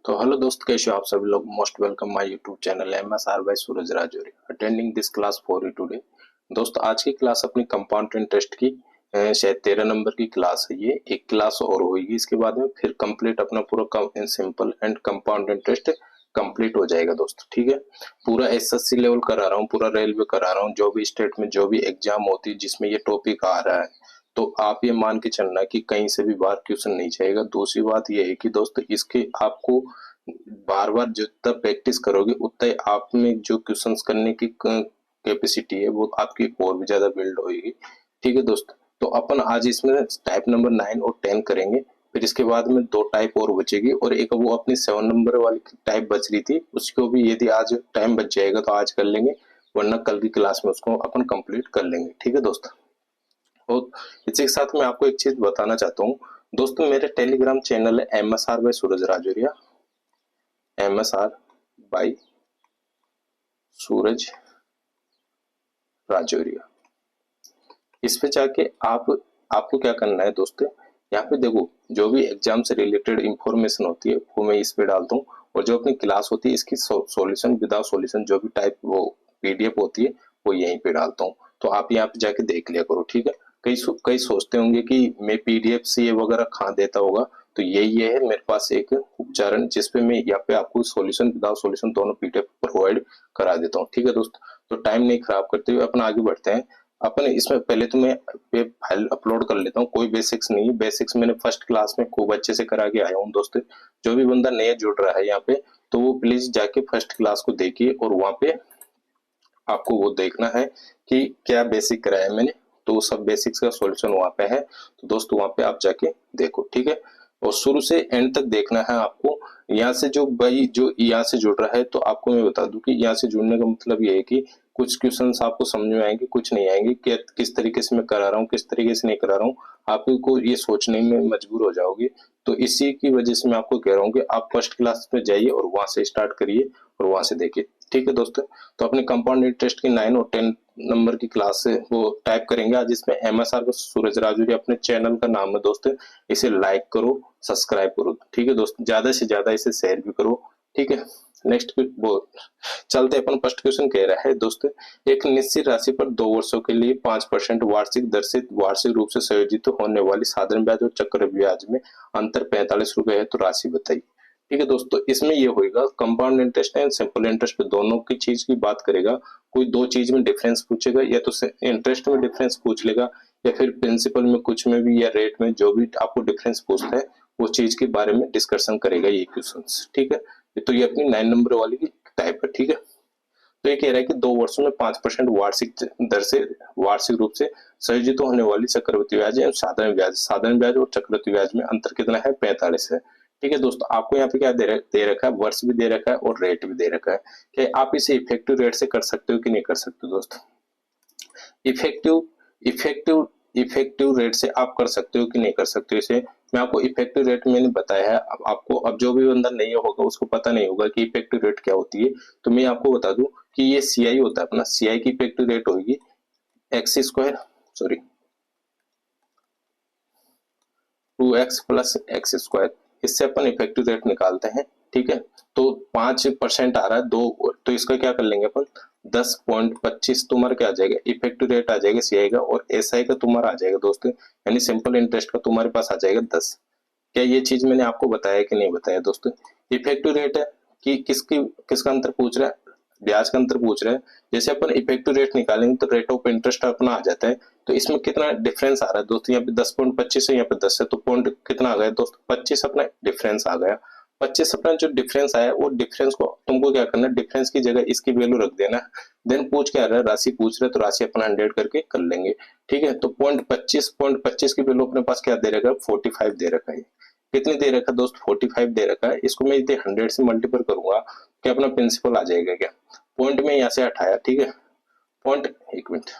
तो हेलो दोस्त, कैसे हो आप सभी लोग। Most welcome my YouTube channel MSR by Suraj Rajouri attending this class for you today. दोस्त आज की क्लास अपनी कंपाउंड इंटरेस्ट की शायद 13 नंबर की क्लास है। ये एक क्लास और होगी, इसके बाद में फिर कंप्लीट अपना पूरा simple and compound interest complete हो जाएगा दोस्त। ठीक है, पूरा SSC लेवल करा रहा हूँ, पूरा रेलवे करा रहा हूँ, जो भी स्टेट में जो भी एग्जाम होती है जिसमें ये टॉपिक आ रहा है तो आप ये मान के चलना कि कहीं से भी बाहर क्वेश्चन नहीं जाएगा। दूसरी बात ये है कि दोस्त इसके आपको बार बार जितना प्रैक्टिस करोगे उतना ही आप में जो क्वेश्चंस करने की कैपेसिटी है वो आपकी और भी ज्यादा बिल्ड होगी। ठीक है दोस्त, तो अपन आज इसमें टाइप नंबर 9 और 10 करेंगे, फिर इसके बाद में 2 टाइप और बचेगी और एक वो अपनी 7 नंबर वाली टाइप बच रही थी, उसको भी यदि आज टाइम बच जाएगा तो आज कर लेंगे, वरना कल की क्लास में उसको अपन कंप्लीट कर लेंगे। ठीक है दोस्त, और इसी के साथ मैं आपको एक चीज बताना चाहता हूँ दोस्तों, मेरे टेलीग्राम चैनल है MSR by Suraj Rajauria, MSR by सूरज राजौरिया। इस पे जाके आपको क्या करना है दोस्तों, यहाँ पे देखो जो भी एग्जाम से रिलेटेड इंफॉर्मेशन होती है वो मैं इस पे डालता हूँ, और जो अपनी क्लास होती है इसकी सॉल्यूशन विदाउट सॉल्यूशन जो भी टाइप वो PDF होती है वो यहीं पे डालता हूँ, तो आप यहाँ पे जाके देख लिया करो। ठीक है, कई सोचते होंगे कि मैं PDF से ये वगैरह कहाँ देता होगा, तो ये है मेरे पास एक उपचारण जिसपे मैं यहाँ पे आपको सॉल्यूशन विदाउट सॉल्यूशन दोनों PDF प्रोवाइड करा देता हूँ। ठीक है दोस्त, तो टाइम नहीं खराब करते हुए अपन आगे बढ़ते हैं। अपन इसमें पहले तो मैं फाइल अपलोड कर लेता हूँ, कोई बेसिक्स नहीं, बेसिक्स मैंने फर्स्ट क्लास में खूब अच्छे से करा के आया हूँ दोस्त। जो भी बंदा नया जुड़ रहा है यहाँ पे तो वो प्लीज जाके फर्स्ट क्लास को देखिए, और वहाँ पे आपको वो देखना है कि क्या बेसिक कराया मैंने, तो सब बेसिक्स का सॉल्यूशन वहाँ पे है, तो दोस्त वहाँ पे आप जाके देखो। ठीक है, और शुरू से एंड तक देखना है आपको। यहाँ से जो भाई जो यहाँ से जुड़ रहा है तो आपको मैं बता दूं कि यहाँ से जुड़ने का मतलब ये है कि कुछ क्वेश्चंस आपको समझ में आएंगे, कुछ नहीं आएंगे, कि किस तरीके से मैं करा रहा हूँ किस तरीके से नहीं करा रहा हूँ, आपको ये सोचने में मजबूर हो जाओगे। तो इसी की वजह से मैं आपको कह रहा हूँ कि आप फर्स्ट क्लास में जाइए और वहां से स्टार्ट करिए और वहां से देखिए। ठीक है दोस्तों, तो अपने कंपाउंड इंटरेस्ट की 9 और 10 नंबर की क्लास से वो टाइप करेंगे आज, इसमें MSR को सूरज राजौरी अपने चैनल का नाम है दोस्त, इसे लाइक करो सब्सक्राइब करो। ठीक है दोस्त, ज्यादा से ज्यादा इसे शेयर भी करो। ठीक है, नेक्स्ट वो चलते अपन फर्स्ट क्वेश्चन कह रहा है दोस्त, एक निश्चित राशि पर 2 वर्षों के लिए 5% वार्षिक दर से वार्षिक रूप से संयोजित होने वाली साधारण ब्याज और चक्र ब्याज में अंतर 45 रुपए है, तो राशि बताइए। ठीक है दोस्तों, इसमें ये होगा compound interest and simple interest पे दोनों की चीज की बात करेगा। कोई दो चीज में डिफरेंस पूछेगा, या तो इंटरेस्ट में डिफरेंस पूछ लेगा, या फिर प्रिंसिपल में कुछ में भी, या रेट में, जो भी आपको डिफरेंस पूछता है वो चीज के बारे में डिस्कशन करेगा ये क्वेश्चन। ठीक है, तो ये अपनी 9 नंबर वाली की टाइप है। ठीक है, तो ये कह रहा है कि 2 वर्षों में 5% वार्षिक दर से वार्षिक रूप से संयोजित होने वाली चक्रवृद्धि ब्याज एवं साधारण ब्याज और चक्रवृद्धि ब्याज में अंतर कितना है, 45 है। ठीक है दोस्तों, आपको यहाँ पे क्या दे रखा है, वर्ष भी दे रखा है और रेट भी दे रखा है कि आप इसे इफेक्टिव रेट से कर सकते हो कि नहीं कर सकते हो दोस्त। इफेक्टिव इफेक्टिव इफेक्टिव रेट से आप कर सकते हो कि नहीं कर सकते हो, इसे मैं आपको इफेक्टिव रेट मैंने बताया है। अब आपको, अब जो भी बंदा नहीं होगा उसको पता नहीं होगा कि इफेक्टिव रेट क्या होती है, तो मैं आपको बता दूं कि ये CI होता है अपना, CI की इफेक्टिव रेट होगी x² 2x प्लस x², इससे अपन इफेक्टिव रेट निकालते हैं। ठीक है, तो 5% आ रहा है, दो तो इसका क्या कर लेंगे अपन, 10.25 तुम्हारा क्या आ जाएगा, इफेक्टिव रेट आ जाएगा CI का, और SI का तुम्हारा आ जाएगा दोस्तों, यानी सिंपल इंटरेस्ट का तुम्हारे पास आ जाएगा 10। क्या ये चीज मैंने आपको बताया कि नहीं बताया दोस्तों। इफेक्टिव रेट है कि किसका अंतर पूछ रहा है, ब्याज का अंतर पूछ रहा है। जैसे अपन इफेक्टिव रेट निकालेंगे तो रेट ऑफ इंटरेस्ट अपना आ जाता है, तो इसमें कितना डिफरेंस आ रहा है दोस्तों, यहाँ पे 10.25 है, यहाँ पे 10 है, तो पॉइंट कितना आ गया दोस्तों, 25 अपना डिफरेंस आ गया। 25 अपना जो डिफरेंस आया वो डिफरेंस को तुमको क्या करना है, डिफरेंस की जगह इसकी वैल्यू रख देना। देन पूछ क्या रहा है, राशि पूछ रहा है, तो राशि अपन 100 करके कर लेंगे। ठीक है, तो पॉइंट 25 की वैल्यू अपने पास क्या दे रखा है, 45 दे रखा है। कितनी दे रखा है दोस्त, 45 दे रखा है। इसको मैं यदि 100 से मल्टीपल करूंगा क्या अपना प्रिंसिपल आ जाएगा क्या, पॉइंट में यहाँ से हटाया। ठीक है, पॉइंट, एक मिनट,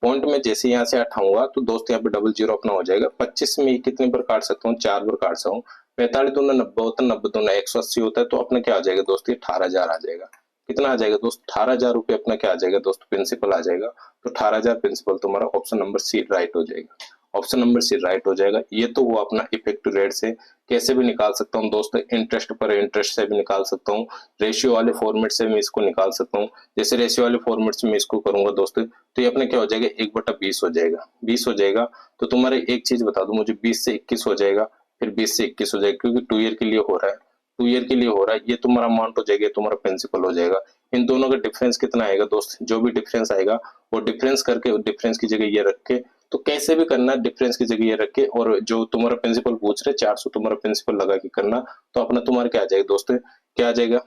पॉइंट में जैसे यहाँ से हटाऊंगा तो दोस्त यहाँ पे डबल जीरो अपना हो जाएगा। 25 में कितने बार काट सकता हूँ, 4 बार काट सकता हूँ। 45 दूना 90 होता है, 90 दूना 180 होता है, तो अपना क्या आ जाएगा दोस्त, ये 18,000 आ जाएगा। कितना आ जाएगा दोस्त, 18,000 रुपये अपना क्या आ जाएगा दोस्त, प्रिंसिपल आ जाएगा। तो 18,000 प्रिंसिपल तुम्हारा ऑप्शन नंबर C राइट हो जाएगा। ऑप्शन नंबर सी राइट हो जाएगा। ये तो वो अपना इफेक्टिव रेट से कैसे भी निकाल सकता हूँ दोस्तों, इंटरेस्ट पर इंटरेस्ट से भी निकाल सकता हूँ, रेशियो वाले फॉर्मेट से मैं इसको निकाल सकता हूँ। जैसे रेशियो वाले फॉर्मेट से मैं इसको करूंगा दोस्तों, तो ये अपने क्या हो जाएगा, 1/20 हो जाएगा, 20 हो जाएगा। तो तुम्हारे एक चीज बता दो मुझे, 20 से 21 हो जाएगा, फिर 20 से 21 हो जाएगा, क्योंकि 2 ईयर के लिए हो रहा है, 2 ईयर के लिए हो रहा है। ये तुम्हारा अमाउंट हो जाएगा, तुम्हारा प्रिंसिपल हो जाएगा। इन दोनों का डिफरेंस कितना आएगा दोस्त, जो भी डिफरेंस आएगा वो डिफरेंस करके, डिफरेंस की जगह ये रख के, तो कैसे भी करना डिफरेंस की जगह ये रख के, और जो तुम्हारा प्रिंसिपल पूछ रहे 400 तुम्हारा प्रिंसिपल लगा के करना, तो अपना तुम्हारा क्या आ जाएगा दोस्तों, क्या आ जाएगा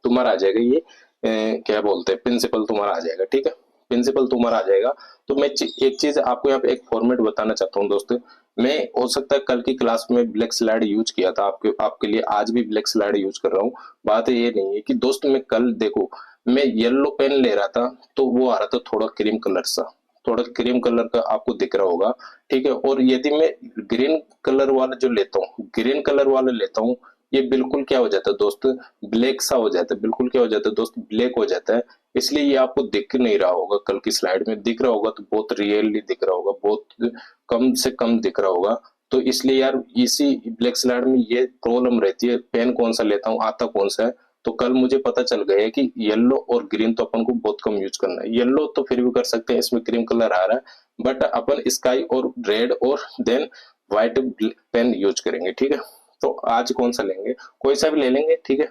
तुम्हारा, आ जाएगा ये क्या बोलते हैं, प्रिंसिपल तुम्हारा आ जाएगा। ठीक है, प्रिंसिपल तुम्हारा आ जाएगा। तो मैं एक चीज आपको यहाँ पे एक फॉर्मेट बताना चाहता हूँ दोस्तों। मैं हो सकता है कल की क्लास में ब्लैक स्लाइड यूज किया था आपके लिए, आज भी ब्लैक स्लाइड यूज कर रहा हूँ। बात ये नहीं है कि दोस्त मैं कल देखो मैं येलो पेन ले रहा था, तो वो आ रहा था थोड़ा क्रीम कलर सा, थोड़ा क्रीम कलर का आपको दिख रहा होगा। ठीक है, और यदि मैं ग्रीन कलर वाला जो लेता हूँ, ग्रीन कलर वाला लेता हूँ, ये बिल्कुल क्या हो जाता है दोस्त, ब्लैक सा हो जाता है, बिल्कुल क्या हो जाता है दोस्त, ब्लैक हो जाता है। इसलिए ये आपको दिख नहीं रहा होगा, कल की स्लाइड में दिख रहा होगा तो बहुत रियरली दिख रहा होगा, बहुत कम से कम दिख रहा होगा। तो इसलिए यार इसी ब्लैक स्लाइड में ये प्रॉब्लम रहती है, पेन कौन सा लेता हूँ, आता कौन सा है। तो कल मुझे पता चल गया है कि येलो और ग्रीन तो अपन को बहुत कम यूज करना है। येलो तो फिर भी कर सकते हैं, इसमें क्रीम कलर आ रहा है, बट अपन स्काई और रेड और देन व्हाइट पेन यूज करेंगे। ठीक है, तो आज कौन सा लेंगे, कोई सा भी ले लेंगे। ठीक है,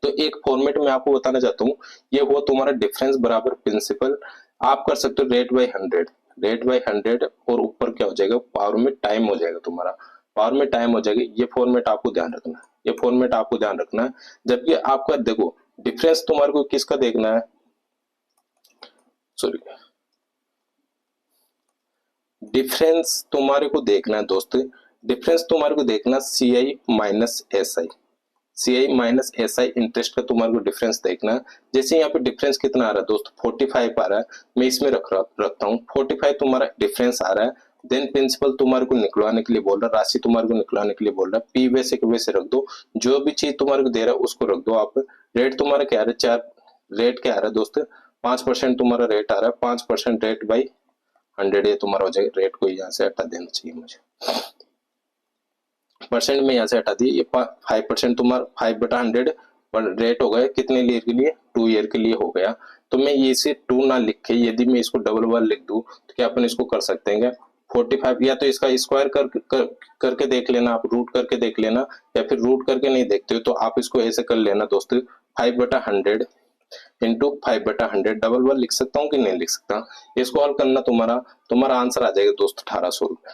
तो एक फॉर्मेट में आपको बताना चाहता हूँ, ये हुआ तुम्हारा डिफरेंस बराबर प्रिंसिपल। आप कर सकते हो रेट बाई 100, रेट बाई 100, और ऊपर क्या हो जाएगा, पावर में टाइम हो जाएगा तुम्हारा, पावर में टाइम हो जाएगा। ये फॉर्मेट आपको ध्यान रखना है, ये फॉर्मेट आपको ध्यान रखना है। जबकि आपका देखो डिफरेंस तुम्हारे को किसका देखना है, सॉरी, डिफरेंस तुम्हारे को देखना है दोस्तों, डिफरेंस तुम्हारे को देखना C I minus S I, C I minus S I interest का तुम्हारे को डिफरेंस देखना है। जैसे यहाँ पे डिफरेंस कितना आ रहा है दोस्त, 45 आ रहा है, मैं इसमें रखता हूँ 45 तुम्हारा डिफरेंस आ रहा है। देन प्रिंसिपल तुम्हारे को निकलवाने के लिए बोल रहा है, राशि तुम्हारे को निकलवाने के लिए बोल रहा है, पी वैसे के वैसे रख दो, जो भी चीज तुम्हारे को दे रहा है उसको रख दो आप। रेट तुम्हारा क्या आ रहा है, 4, रेट क्या आ रहा है दोस्त, 5% तुम्हारा रेट आ रहा है, 5% रेट बाई 100, ये तुम्हारा हो जाएगा। रेट को यहाँ से हटा देना चाहिए मुझे, परसेंट में यहाँ से हटा दिए, ये 5% तुम्हारा 5/100 पर रेट हो गया कितने ईयर के लिए, 2 ईयर के लिए हो गया। तो मैं ये इसे 2 ना लिख के यदि मैं इसको डबल वन लिख दूं, तो क्या अपन इसको कर सकते हैं क्या, 45, या तो इसका स्क्वायर करके देख लेना, आप रूट करके देख लेना, या फिर रूट करके नहीं देखते हो तो आप इसको ऐसे कर लेना दोस्तों, 5/100 इंटू 5/100, डबल वन लिख सकता हूँ कि नहीं लिख सकता। इसको हल करना, तुम्हारा आंसर आ जाएगा दोस्त 1800 रुपए,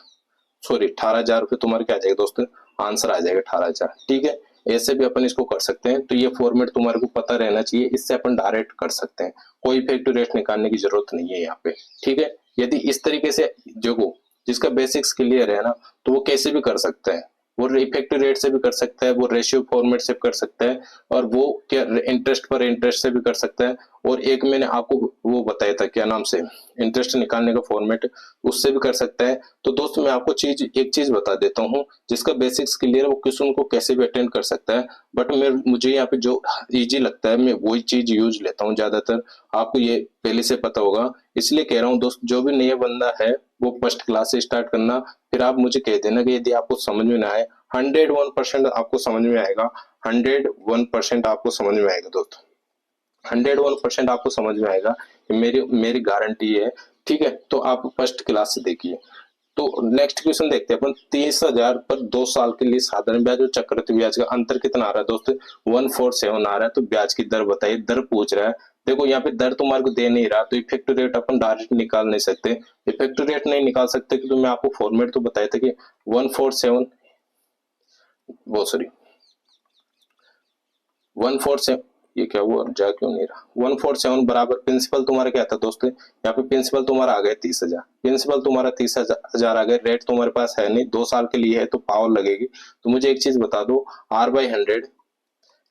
सॉरी 18,000 रुपए तुम्हारे क्या आ जाएगा दोस्तों, आंसर आ जाएगा 18,000। ठीक है, ऐसे भी अपन इसको कर सकते हैं। तो ये फॉर्मेट तुम्हारे को पता रहना चाहिए, इससे अपन डायरेक्ट कर सकते हैं, कोई इफेक्टिव रेट निकालने की जरूरत नहीं है यहाँ पे। ठीक है, यदि इस तरीके से जो जिसका बेसिक्स क्लियर है ना, तो वो कैसे भी कर सकता है, वो इफेक्टिव रेट से भी कर सकता है, वो रेशियो फॉर्मेट से भी कर सकता है, और वो क्या इंटरेस्ट पर इंटरेस्ट से भी कर सकता है। और एक मैंने आपको वो बताया था क्या नाम से, इंटरेस्ट निकालने का फॉर्मेट, उससे भी कर सकता है। तो दोस्त मैं आपको एक चीज बता देता हूँ, जिसका बेसिक्स क्लियर है वो क्वेश्चन को कैसे भी अटेंड कर सकता है, बट मुझे यहाँ पे जो इजी लगता है मैं वही चीज यूज लेता हूँ ज्यादातर, आपको ये पहले से पता होगा। इसलिए कह रहा हूँ दोस्त, जो भी नया बंदा है वो फर्स्ट क्लास से स्टार्ट करना, फिर आप मुझे कह देना कि यदि आपको समझ में ना आए, 101% आपको समझ में आएगा, 101% आपको समझ में आएगा दोस्त, 101% आपको समझ में आएगा, मेरी मेरी गारंटी है। ठीक है, तो आप फर्स्ट क्लास से देखिए। तो नेक्स्ट क्वेश्चन देखते हैं अपन, 30,000 पर 2 साल के लिए साधारण ब्याज और चक्रवृद्धि ब्याज का अंतर कितना आ रहा है दोस्तों, 147 आ रहा है। तो ब्याज की दर बताइए, दर पूछ रहा है। देखो यहाँ पे दर तुम्हारे को दे नहीं रहा, तो इफेक्टिव रेट अपन डायरेक्ट निकाल नहीं सकते, इफेक्टिव रेट नहीं निकाल सकते, तो मैं आपको फॉर्मेट तो बताया था कि 147, वो सॉरी 147, ये क्या हुआ जा क्यों नहीं रहा, 147 बराबर प्रिंसिपल तुम्हारा क्या था दोस्तों, यहाँ पे प्रिंसिपल तुम्हारा आ गया 30,000, प्रिंसिपल तुम्हारा 30,000 आ गया, रेट तुम्हारे पास है नहीं, 2 साल के लिए है तो पावर लगेगी। तो मुझे एक चीज बता दो, R/100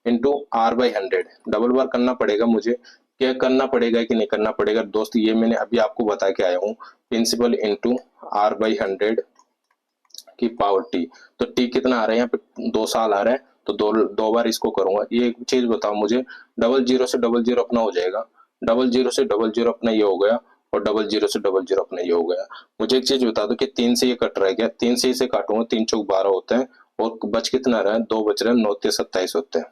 इंटू R/100, डबल बार करना पड़ेगा मुझे, क्या करना पड़ेगा कि नहीं करना पड़ेगा दोस्त, ये मैंने अभी आपको बता के आया हूँ, प्रिंसिपल इंटू R/100 की पावर टी। तो टी कितना आ रहा है यहाँ पे, 2 साल आ रहा है, तो दो बार इसको करूंगा। ये एक चीज बताओ मुझे, 00 से 00 अपना हो जाएगा, 00 से 00 अपना ये हो गया, और 00 से 00 अपना ये हो गया। मुझे एक चीज बता दो कि 3 से ये कट रह गया, 3 से इसे काटूंगा, 3 चौक 12 होते हैं और बच कितना रहा है, 2 बच रहे हैं, 9 3 27 होते हैं।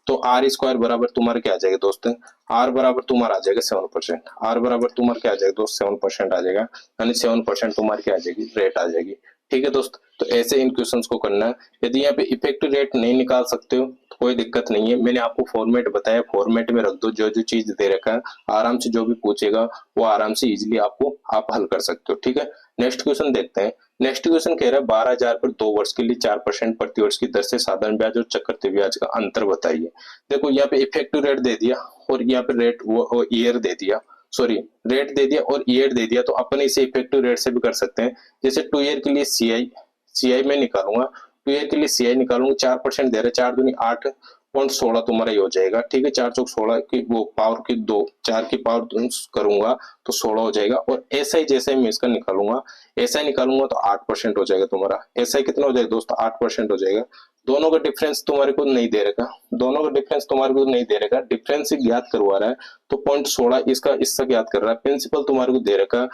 तो आर स्क्वायर बराबर तुम्हारा क्या आ जाएगा दोस्तों, आर बराबर तुम्हारा आ जाएगा 7%। आर बराबर तुम्हारा क्या आ जाएगा दोस्त, 7% आ जाएगा, यानी 7% तुम्हारी क्या आ जाएगी, रेट आ जाएगी। ठीक है दोस्त, तो ऐसे इन क्वेश्चंस को करना है। यदि यहाँ पे इफेक्टिव रेट नहीं निकाल सकते हो तो कोई दिक्कत नहीं है, मैंने आपको फॉर्मेट बताया, फॉर्मेट में रख दो, जो जो चीज दे रखा है आराम से जो भी पूछेगा वो आराम से इजीली आपको आप हल कर सकते हो। ठीक है, नेक्स्ट क्वेश्चन देखते हैं। नेक्स्ट क्वेश्चन कह रहा है 12,000 पर 2 वर्ष के लिए 4% प्रति वर्ष की दर से साधारण ब्याज और चक्रवृद्धि ब्याज का अंतर बताइए। देखो यहाँ पे इफेक्टिव रेट दे दिया और यहाँ पे रेट वो ईयर दे दिया, सॉरी रेट दे दिया और ईयर दे दिया, तो अपन इसे इफेक्टिव रेट से भी कर सकते हैं। जैसे 2 ईयर के लिए सीआई में निकालूंगा, 2 ईयर के लिए सीआई निकालूंगा, 4% दे रहे, 4 दूनी 8.16 तुम्हारा ये हो जाएगा। ठीक है, 4 चौक 16 की वो पावर की 2, 4 की पावर करूंगा तो 16 हो जाएगा। और एसआई जैसे मैं इसका निकालूंगा, एसआई निकालूंगा तो 8% हो जाएगा तुम्हारा। एसआई कितना हो जाएगा दोस्त, 8% हो जाएगा। दोनों का डिफरेंस तुम्हारे को नहीं दे रखा, दोनों का डिफरेंस तुम्हारे को नहीं दे रखा, डिफरेंस ज्ञात करवा रहा है तो 0.16 इसका इससे ज्ञात कर रहा है। प्रिंसिपल तुम्हारे को दे रखा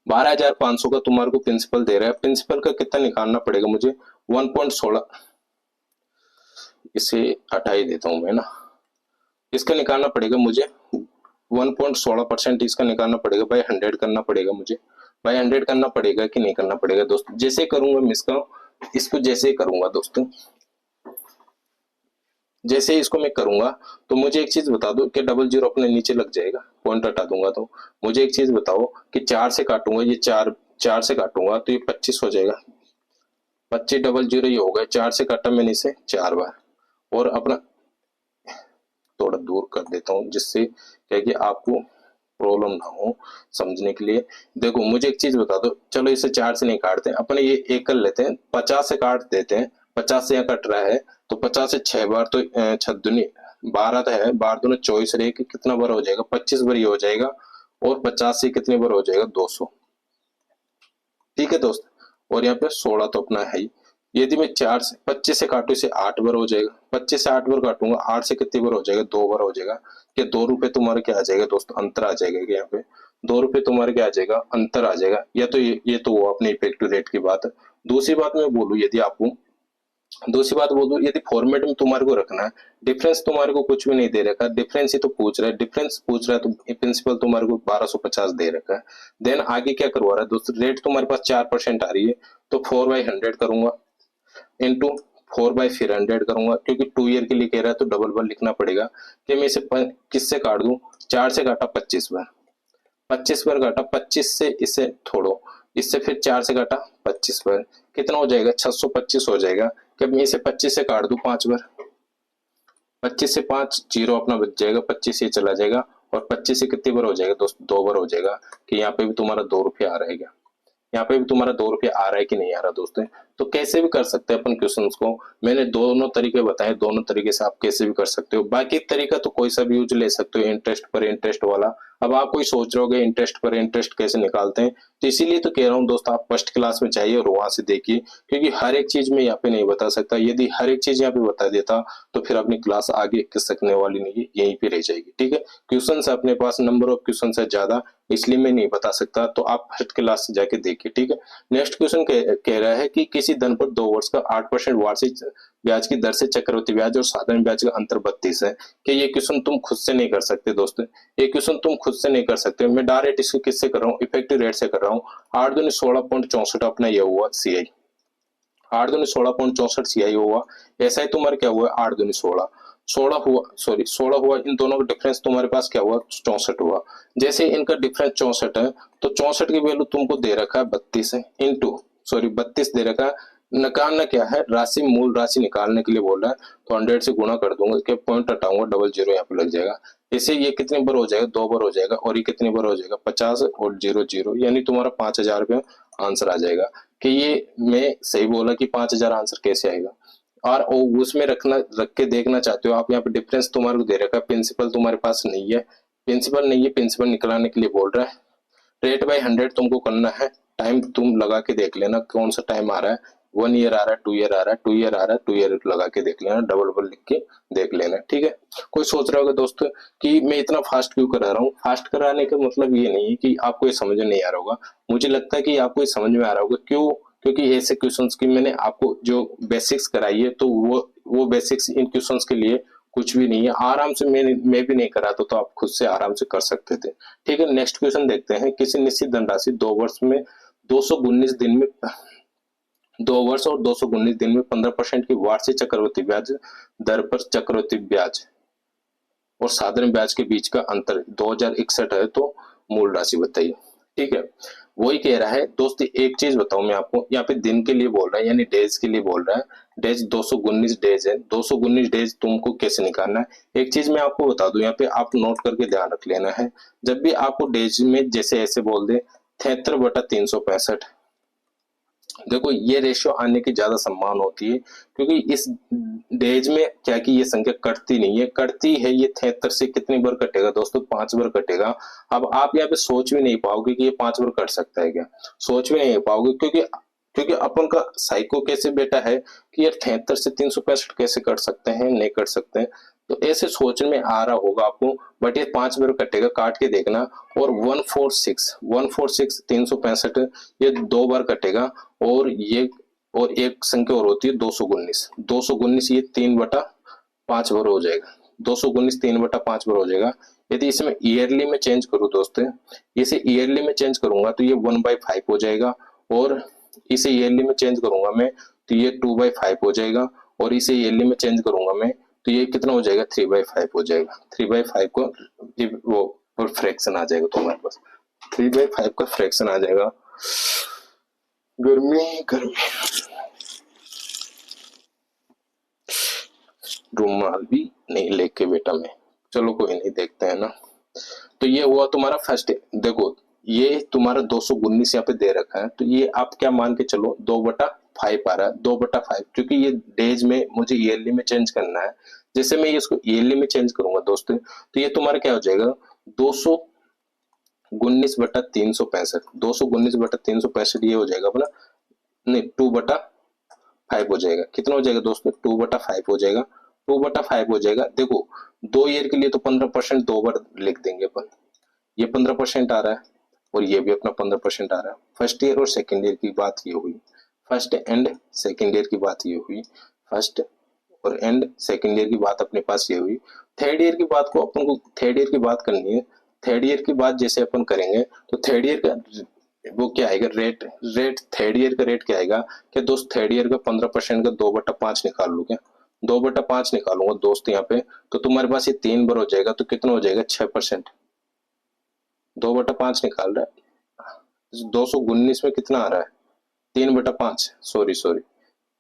12,500 का तुम्हारे को प्रिंसिपल दे रहा है। प्रिंसिपल का कितना निकालना पड़ेगा मुझे, 1.16, इसे हटा ही देता हूं मैं ना, इसका निकालना पड़ेगा मुझे 1.16% इसका निकालना पड़ेगा, बाय 100 करना पड़ेगा मुझे, बाय 100 करना पड़ेगा कि नहीं करना पड़ेगा दोस्तों। जैसे करूंगा मैं इसको जैसे ही करूंगा दोस्तों, जैसे इसको मैं करूंगा तो मुझे एक चीज बता दो कि 00 अपने नीचे लग जाएगा, पॉइंट हटा दूंगा। तो मुझे एक चीज बताओ कि 4 से काटूंगा, ये 4 से काटूंगा तो ये 25 हो जाएगा, 25 00 ये हो गया, 4 से काटा मैंने इसे 4 बार, और अपना थोड़ा दूर कर देता हूँ जिससे क्या कि आपको प्रॉब्लम ना हो समझने के लिए। देखो मुझे एक चीज बता दो, चलो इसे 4 से नहीं काटते, अपने ये एक कर लेते हैं, 50 से काट देते हैं, 50 से यहाँ कट रहा है तो 50 से 6 बार तो 6 दूनी 12 तो है, 12 दूनी 24 रहे, कितना बार हो जाएगा, 25 बार ये हो जाएगा, और 50 से कितने बार हो जाएगा, 200। ठीक है दोस्त, और यहाँ पे 16 तो अपना है ही। यदि मैं 25 से काटू इसे 8 बार हो जाएगा, 25 से 8 बार काटूंगा, 8 से कितनी बार हो जाएगा, 2 बार हो जाएगा। कि 2 रुपए तुम्हारे क्या आ जाएगा दोस्त, अंतर आ जाएगा। यहाँ पे 2 रुपए तुम्हारे क्या आ जाएगा, अंतर आ जाएगा। या तो ये तो वो अपने इफेक्टिव रेट की बात है। दूसरी बात मैं बोलूं, यदि आपको दूसरी बात बोल दो, यदि फॉर्मेट में तुम्हारे को रखना है, डिफरेंस तुम्हारे को कुछ भी नहीं दे रखा, डिफरेंस ही तो पूछ रहा है, डिफरेंस पूछ रहा है तो प्रिंसिपल तुम्हारे को 1250 दे रखा है। देन आगे क्या करवा रहा है दोस्तों, रेट तुम्हारे पास 4% आ रही है तो 4/100 करूंगा, इंटू 4/100 करूंगा, क्योंकि 2 ईयर के लिए कह रहा है तो डबल बार लिखना पड़ेगा। कि मैं इसे किससे काट दूं, 4 से काटा 25 बार, 25 बार काटा, 25 से इसे छोड़ो, इससे फिर 4 से काटा 25 बार, कितना हो जाएगा, 625 हो जाएगा। कि मैं इसे 25 से काट दूं 5 बार, 25 से 5 जीरो अपना बच जाएगा, 25 से चला जाएगा, और 25 से कितनी बार हो जाएगा दोस्त, 2 बार हो जाएगा। कि यहाँ पे भी तुम्हारा 2 रुपये आ रहेगा, यहाँ पे भी तुम्हारा 2 रुपये आ रहा है कि नहीं आ रहा दोस्तों। तो कैसे भी कर सकते हैं अपन क्वेश्चन को, मैंने दोनों तरीके बताए, दोनों तरीके से आप कैसे भी कर सकते हो। बाकी तरीका तो कोई सा भी यूज ले सकते हो, इंटरेस्ट पर इंटरेस्ट वाला। अब आप कोई सोच रहे हो इंटरेस्ट पर इंटरेस्ट कैसे निकालते हैं, तो इसीलिए तो कह रहा हूँ दोस्त, आप फर्स्ट क्लास में जाइए और वहां से देखिए, क्योंकि हर एक चीज में यहाँ पे नहीं बता सकता। यदि हर एक चीज यहाँ पे बता देता तो फिर अपनी क्लास आगे कर सकने वाली नहीं है, यहीं पे रह जाएगी। ठीक है, क्वेश्चन अपने पास नंबर ऑफ क्वेश्चन है ज्यादा, इसलिए मैं नहीं बता सकता, तो आप फर्स्ट क्लास से जाके देखिए। ठीक है, नेक्स्ट क्वेश्चन कह रहा है कि किसी धन पर 2 वर्ष का 8% वार्षिक ब्याज की दर से चक्रवृद्धि ब्याज और साधारण ब्याज का अंतर 32 है। कि ये क्वेश्चन तुम खुद से नहीं कर सकते दोस्तों, ये क्वेश्चन तुम खुद से नहीं कर सकते, मैं डायरेक्ट इसको किससे कर रहा हूँ, इफेक्टिव रेट से कर रहा हूँ। 8 दूनी 16.64 अपना ये हुआ सीआई, 8 दूनी 16.64 सीआई हुआ। ऐसा ही तुम्हारा क्या हुआ, 8 दूनी 16, 16 हुआ, सॉरी 16 हुआ, इन दोनों का डिफरेंस तुम्हारे पास क्या हुआ, 64 हुआ। जैसे इनका डिफरेंस 64 है तो 64 की वैल्यू तुमको दे रखा है 32 है, इंटू सॉरी 32 दे रखा है, निकालना क्या है, राशि मूल राशि निकालने के लिए बोल रहा है, तो 100 से गुणा कर दूंगा, कि पॉइंट हटाऊंगा, 00 यहाँ पे लग जाएगा। इसे ये कितने बार हो जाएगा, 2 बार हो जाएगा, और ये कितने बार हो जाएगा, 50 और 00, यानी तुम्हारा 5000 रुपये आंसर आ जाएगा। कि ये मैं सही बोला कि 5000 आंसर कैसे आएगा, और उसमें रख के देखना चाहते हो आप, यहाँ पे डिफरेंस तुम्हारे को दे रखा है, प्रिंसिपल तुम्हारे पास नहीं है, प्रिंसिपल निकलाने के लिए बोल रहा है। रेट बाय 100 तुमको करना है, टाइम तुम लगा के देख लेना कौन सा टाइम आ रहा है, 1 ईयर आ रहा है, 2 ईयर आ रहा है, 2 ईयर आ रहा है, 2 ईयर लगा के देख लेना, डबल डबल लिख के देख लेना। ठीक है, कोई सोच रहा होगा दोस्तों कि मैं इतना फास्ट क्यों करा रहा हूँ। फास्ट कराने का मतलब ये नहीं है कि आपको ये समझ में नहीं आ रहा होगा, मुझे लगता है कि आपको ये समझ में आ रहा होगा। क्यों? क्योंकि ऐसे क्वेश्चंस की मैंने आपको जो बेसिक्स कराई है, तो वो बेसिक्स इन क्वेश्चंस के लिए कुछ भी नहीं है, आराम से मैं भी नहीं कराता तो आप खुद से आराम से कर सकते थे। ठीक है, नेक्स्ट क्वेश्चन देखते हैं। किसी निश्चित धनराशि 2 वर्ष में 219 दिन में 2 वर्ष और 219 दिन में 15% की वार्षिक चक्रवृद्धि ब्याज दर पर चक्रवृद्धि ब्याज और साधारण ब्याज के बीच का अंतर 2061 है, तो मूल राशि बताइए। ठीक है, वही कह रहा है दोस्त। एक चीज बताऊं मैं आपको, यहाँ पे दिन के लिए बोल रहा है, यानी डेज के लिए बोल रहा है। डेज 219 डेज है, 219 डेज तुमको कैसे निकालना है। एक चीज मैं आपको बता दूं, यहाँ पे आप नोट करके ध्यान रख लेना है। जब भी आपको डेज में जैसे ऐसे बोल दे 73/365, देखो ये रेशियो आने की ज्यादा संभावना होती है, क्योंकि इस डेज में क्या कि ये संख्या कटती नहीं है, कटती है ये 73 से कितनी बार कटेगा दोस्तों, 5 बार कटेगा। अब आप यहाँ पे सोच भी नहीं पाओगे कि ये 5 बार कट सकता है क्या, सोच भी नहीं पाओगे, क्योंकि क्योंकि अपन का साइको कैसे बेटा है कि यार 73 से 365 कैसे कट सकते हैं, नहीं कट सकते हैं। तो ऐसे सोच में आ रहा होगा आपको, बट ये 5 बार कटेगा, काट के देखना। और 146 365 ये 2 बार कटेगा। और ये और एक संख्या और होती है 219 ये 3/5 बार हो जाएगा। 219 3/5 बार हो जाएगा। यदि इसमें ईयरली में चेंज करूं दोस्तों, इसे ईयरली में चेंज करूंगा तो ये 1/5 हो जाएगा, और इसे ईयरली में चेंज करूंगा मैं तो ये 2/5 हो जाएगा, और इसे ईयरली में चेंज करूंगा मैं तो ये कितना हो जाएगा, 3/5 हो जाएगा। 3/5 को वो फ्रैक्शन आ जाएगा तुम्हारे पास, 3/5 का फ्रैक्शन आ जाएगा। गर्मी गर्मी, रुमाल भी नहीं लेके बेटा मैं, चलो कोई नहीं, देखते हैं ना। तो ये हुआ तुम्हारा फर्स्ट। देखो ये तुम्हारा 219 यहाँ पे दे रखा है, तो ये आप क्या मान के चलो 2/5 आ रहा है, 2/5, क्योंकि ये डेज में मुझे ईयरली में चेंज करना है। जैसे मैं इसको ईयरली में चेंज करूंगा दोस्तों, तो ये तुम्हारा क्या हो जाएगा, 219/365, 219/365 ये हो जाएगा अपना, नहीं 2/5 हो जाएगा। कितना हो जाएगा दोस्तों, 2/5 हो जाएगा, 2/5 हो जाएगा। देखो 2 ईयर के लिए तो 15% 2 बार लिख देंगे अपन, ये 15% आ रहा है और ये भी अपना 15% आ रहा है। फर्स्ट ईयर और सेकेंड ईयर की बात ये हुई, फर्स्ट एंड सेकेंड ईयर की बात ये हुई, फर्स्ट और एंड सेकेंड ईयर की बात अपने पास ये हुई। थर्ड ईयर की बात को अपन को थर्ड ईयर की बात करनी है। थर्ड ईयर की बात जैसे अपन करेंगे तो थर्ड ईयर का वो क्या आएगा, रेट थर्ड ईयर का रेट क्या आएगा, क्या दोस्त थर्ड ईयर का 15% का 2/5 निकाल लू क्या, 2/5 निकालूंगा दोस्त यहाँ पे, तो तुम्हारे पास ये 3 बार हो जाएगा, तो कितना हो जाएगा 6%। 2/5 निकाल रहा है, 219 में कितना आ रहा है, 3/5, सॉरी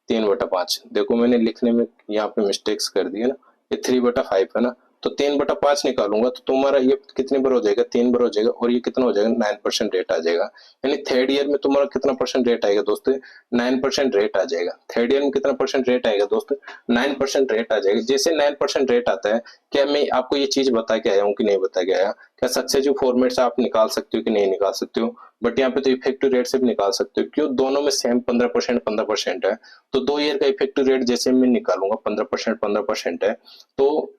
3/5। देखो मैंने लिखने में यहाँ पे मिस्टेक्स कर दी है ना, ये 3/5 है ना, तो 3/5 निकालूंगा तो तुम्हारा ये कितने बार हो जाएगा, 3 बार हो जाएगा, और ये कितना हो जाएगा 9% रेट आ जाएगा। यानी थर्ड ईयर में तुम्हारा कितना परसेंट रेट आएगा दोस्तों, 9% रेट आ जाएगा। थर्ड ईयर में कितना परसेंट रेट आएगा दोस्तों, 9% रेट आ जाएगा। जैसे 9% रेट आता है, क्या मैं आपको ये चीज बता के आया हूँ कि नहीं बता के आया, क्या सक्सेसिव फॉर्मेट से आप निकाल सकते हो कि नहीं निकाल सकते हो, बट यहाँ पे तो इफेक्टिव रेट से भी निकाल सकते हो। क्यों, दोनों में सेम 15% है, तो 2 ईयर का इफेक्टिव रेट जैसे मैं निकालूंगा 15% है। तो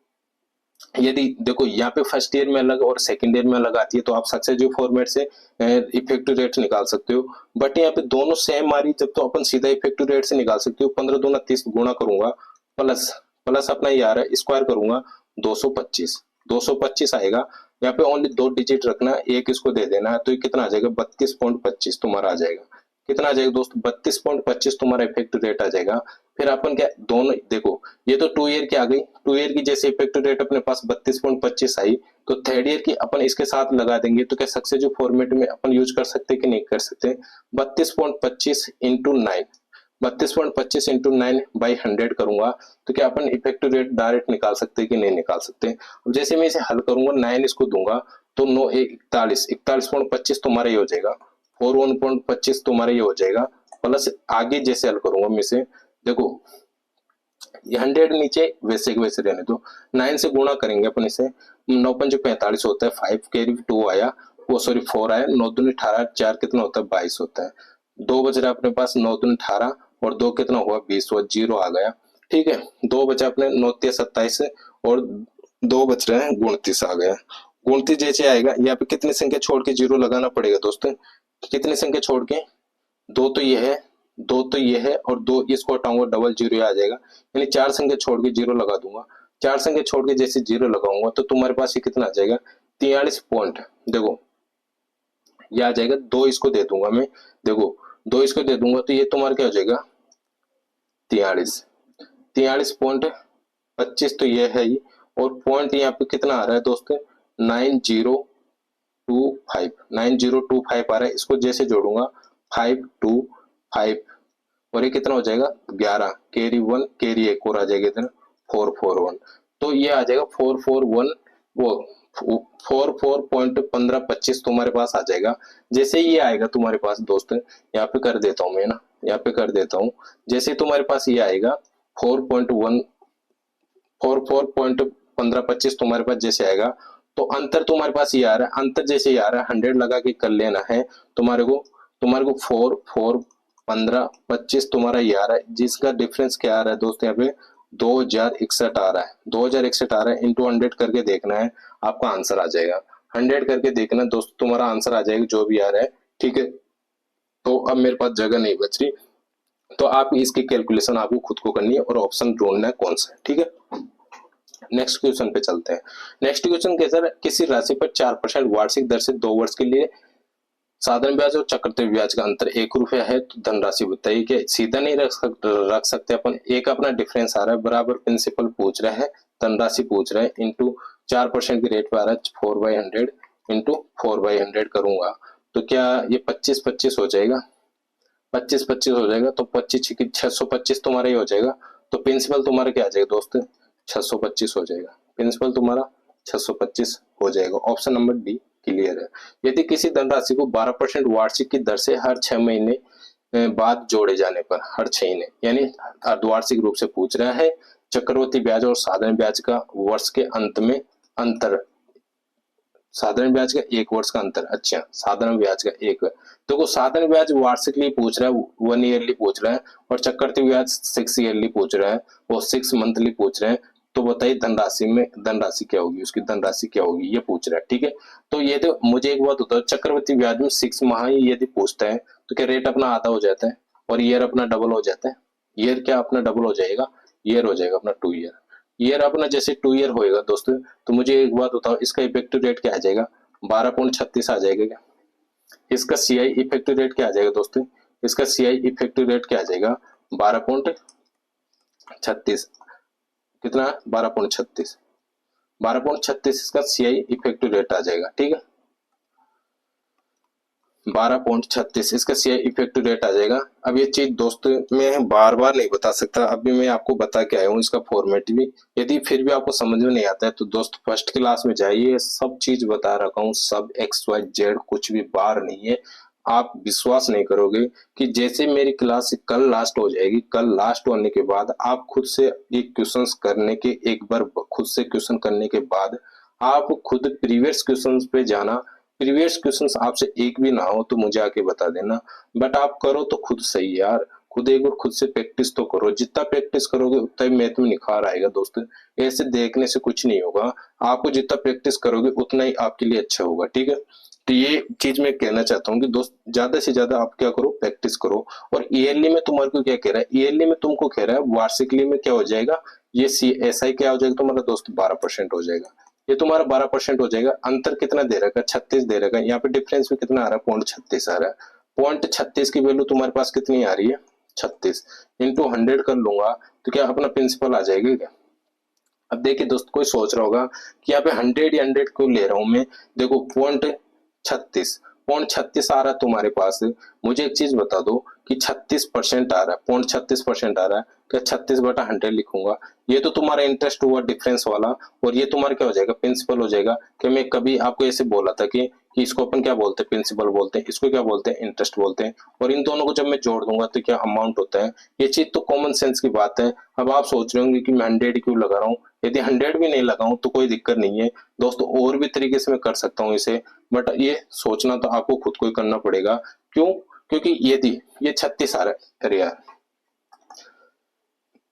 यदि देखो यहाँ पे फर्स्ट ईयर में अलग और सेकंड ईयर में अलग आती है, तो आप सक्सेसिव फॉर्मेट से इफेक्टिव रेट निकाल सकते हो। बट यहाँ पे दोनों सेम आ रही जब, तो अपन सीधा इफेक्टिव रेट से निकाल सकते हो। 15 दूना 30 गुणा करूंगा, प्लस प्लस अपना ये आ रहा है, स्क्वायर करूंगा 225 आएगा। यहाँ पे ओनली 2 डिजिट रखना, एक इसको दे देना है, तो ये कितना आ जाएगा 32.25 तुम्हारा आ जाएगा। कितना आ जाएगा दोस्त, 32.25 तुम्हारा इफेक्टिव रेट आ जाएगा। फिर अपन क्या, दोनों देखो, ये तो 2 ईयर की आ गई, 2 ईयर की जैसे इफेक्टिव रेट अपने पास 32.25 आई, तो थर्ड ईयर की अपन इसके साथ लगा देंगे। तो क्या सक्सेसिव फॉर्मेट में अपन यूज कर सकते कि नहीं कर सकते, 32.25 इंटू 9, 32.25 इंटू 9 बाई 100 करूंगा, तो क्या अपन इफेक्टिव रेट डायरेक्ट निकाल सकते कि नहीं निकाल सकते। अब जैसे मैं इसे हल करूंगा, 9 इसको दूंगा तो 9 41, 41.25 तुम्हारा ये हो जाएगा, 41.25 तुम्हारा ये हो जाएगा। प्लस आगे जैसे हल करूंगा मैं इसे, देखो ये 100 नीचे वैसे के वैसे रहने दो, 9 से गुणा करेंगे अपन इसे, 9×5 45 होता है, 5 कैरी 2 आया, वो सॉरी 4 आया, 9 दूनी 18, 4 कितना होता है 22 होता है, 2 बज रहा है अपने पास, 9 दूनी 18 और 2 कितना हुआ 20 हुआ, 0 आ गया। ठीक है, 2 बचा अपने 9 27 और 2 बच रहे हैं 29 आ गया। 29 जैसे आएगा यहाँ पे कितनी संख्या छोड़ के 0 लगाना पड़ेगा दोस्तों, कितनी संख्या छोड़ के, 2 तो ये है, 2 तो ये है और 2 इसको हटाऊंगा डबल 0 आ जाएगा, यानी 4 संख्या छोड़ के 0 लगा दूंगा। 4 संख्या छोड़ के जैसे 0 लगाऊंगा तो तुम्हारे पास ये कितना आ जाएगा 43 पॉइंट, देखो ये आ जाएगा। 2 इसको दे दूंगा मैं, देखो 2 इसको दे दूंगा तो ये तुम्हारा क्या हो जाएगा 43.25 तो ये है ही, और पॉइंट यहाँ पे कितना आ रहा है दोस्तों 9025 आ रहा है। इसको जैसे जोड़ूंगा 525 और ये कितना हो जाएगा 11, कैरी 1 कैरी 1 और आ जाएगा इतना 441, तो ये आ जाएगा 441 वो 44.1525 तुम्हारे पास आ जाएगा। जैसे ये आएगा तुम्हारे पास दोस्तों, यहाँ पे कर देता हूँ मैं ना, यहाँ पे कर देता हूँ, जैसे तुम्हारे पास ये आएगा 44.1525 तुम्हारे पास जैसे आएगा, तो अंतर तुम्हारे पास ये आ रहा है, अंतर जैसे ये आ रहा है 100 लगा के कर लेना है तुम्हारे को 4 4 15 25 तुम्हारा ये आ रहा है, जिसका डिफरेंस क्या आ रहा है दोस्तों यहाँ पे 2061 आ रहा है। 2061 आ रहा है, इंटू 100 करके देखना है, आपका आंसर आ जाएगा। 100 करके देखना दोस्तों, तुम्हारा आंसर आ जाएगा जो भी आ रहा है। ठीक है, तो अब मेरे पास जगह नहीं बच रही, तो आप इसकी कैलकुलेशन आपको खुद को करनी है और ऑप्शन ढूंढना है कौन सा है। ठीक है, नेक्स्ट क्वेश्चन पे चलते हैं। नेक्स्ट क्वेश्चन कैसा है, किसी राशि पर 4% वार्षिक दर से 2 वर्ष के लिए साधारण ब्याज और चक्रवृद्धि ब्याज का अंतर 1 रुपया है, तो धनराशि बताइए। क्या सीधा नहीं रख सकते अपन, एक अपना डिफरेंस आ रहा है, बराबर प्रिंसिपल पूछ रहा है, धनराशि पूछ रहा है, इंटू 4% की रेट पे आ रहा है 4/100 इंटू 4/100 करूंगा तो क्या ये 25-25 हो जाएगा, 25-25 हो जाएगा, तो 25 625 तुम्हारा ही हो जाएगा। तो प्रिंसिपल तुम्हारा क्या आ जाएगा दोस्त 625 हो जाएगा, प्रिंसिपल तुम्हारा 625 हो जाएगा। ऑप्शन नंबर डी क्लियर है। यदि किसी धनराशि को 12% वार्षिक की दर से हर 6 महीने बाद जोड़े जाने पर, हर 6 महीने यानी अर्धवार्षिक रूप से पूछ रहा है, चक्रवृद्धि ब्याज और साधारण ब्याज का वर्ष के अंत में अंतर, साधारण ब्याज का 1 वर्ष का अंतर, अच्छा साधारण ब्याज का 1, देखो साधारण ब्याज वार्षिकली पूछ रहा है, 1 ईयरली पूछ रहा है, और चक्रवृद्धि ब्याज 6 ईयरली पूछ रहा है, वो 6 मंथली पूछ रहे हैं। तो बताइए धनराशि में धनराशि क्या होगी, उसकी धनराशि क्या होगी, ये पूछ रहा है। ठीक है, तो ये तो मुझे एक बात बताओ, चक्रवृद्धि ब्याज में 6 माह ही यदि पूछता है तो क्या रेट अपना आधा हो जाता है और ईयर अपना डबल हो जाता है, ईयर क्या अपना डबल हो जाएगा, ईयर हो जाएगा अपना 2 ईयर, ईयर अपना जैसे 2 ईयर होएगा दोस्तों, तो मुझे एक बात बताओ इसका इफेक्टिव रेट क्या आ जाएगा 12.36 आ जाएगा क्या, इसका सीआई इफेक्टिव रेट क्या आ जाएगा दोस्तों, इसका सीआई इफेक्टिव रेट क्या आ जाएगा 12.36, कितना 12.36, 12.36 इसका सीआई इफेक्टिव रेट आ जाएगा। ठीक है, 12.36 इसका सीआई इफेक्टिव रेट आ जाएगा। अब ये चीज दोस्तों मैं बार बार नहीं बता सकता, अभी मैं आपको बता के आया हूँ इसका फॉर्मेट भी, यदि फिर भी आपको समझ में नहीं आता है तो दोस्त फर्स्ट क्लास में जाइए, सब चीज बता रखा हूँ, सब XYZ कुछ भी बार नहीं है। आप विश्वास नहीं करोगे कि जैसे मेरी क्लास कल लास्ट हो जाएगी, कल लास्ट होने के बाद आप खुद से ये क्वेश्चंस करने के, एक बार खुद से क्वेश्चन करने के बाद आप खुद प्रीवियस क्वेश्चंस पे जाना, प्रीवियस क्वेश्चंस आपसे एक भी ना हो तो मुझे आके बता देना, बट आप करो तो खुद सही यार, खुद एक बार खुद से प्रैक्टिस तो करो, जितना प्रैक्टिस करोगे उतना ही मैथ में निखार आएगा दोस्तों, ऐसे देखने से कुछ नहीं होगा, आपको जितना प्रैक्टिस करोगे उतना ही आपके लिए अच्छा होगा। ठीक है, तो ये चीज मैं कहना चाहता हूँ कि दोस्त ज्यादा से ज्यादा आप क्या करो प्रैक्टिस करो। और ईयरली में तुम्हारे को क्या कह रहा है, ईयरली में तुमको कह रहा है वार्षिकली में क्या हो जाएगा, ये SI क्या हो जाएगा तुम्हारा दोस्त 12% हो जाएगा, ये तुम्हारा 12% हो जाएगा। अंतर कितना दे रखा है 36 दे रखा है, यहाँ पे डिफरेंस भी कितना आ रहा है 0.36 आ रहा है, 0.36 की वैल्यू तुम्हारे पास कितनी आ रही है 36 इंटू 100 कर लूंगा तो क्या अपना प्रिंसिपल आ जाएगा क्या। अब देखिए दोस्त कोई सोच रहा होगा कि यहाँ पे 100 या 100 क्यों ले रहा हूं मैं, देखो 0.36 आ रहा है तुम्हारे पास, मुझे एक चीज बता दो कि 36% आ रहा है, 0.36% आ रहा है, क्या 36/100 लिखूंगा, ये तो तुम्हारा इंटरेस्ट हुआ डिफरेंस वाला, और ये तुम्हारा क्या हो जाएगा प्रिंसिपल हो जाएगा। कि मैं कभी आपको ऐसे बोला था कि इसको अपन क्या बोलते हैं प्रिंसिपल बोलते हैं, इसको क्या बोलते हैं इंटरेस्ट बोलते हैं, और इन दोनों को जब मैं जोड़ दूंगा तो क्या अमाउंट होता है, ये चीज तो कॉमन सेंस की बात है। अब आप सोच रहे होंगे कि मैं 100 क्यों लगा रहा हूँ, यदि 100 भी नहीं लगाऊं तो कोई दिक्कत नहीं है दोस्तों, और भी तरीके से मैं कर सकता हूँ इसे, बट ये सोचना तो आपको खुद को ही करना पड़ेगा। क्यों, क्योंकि यदि ये 36 आ रहा है, अरे यार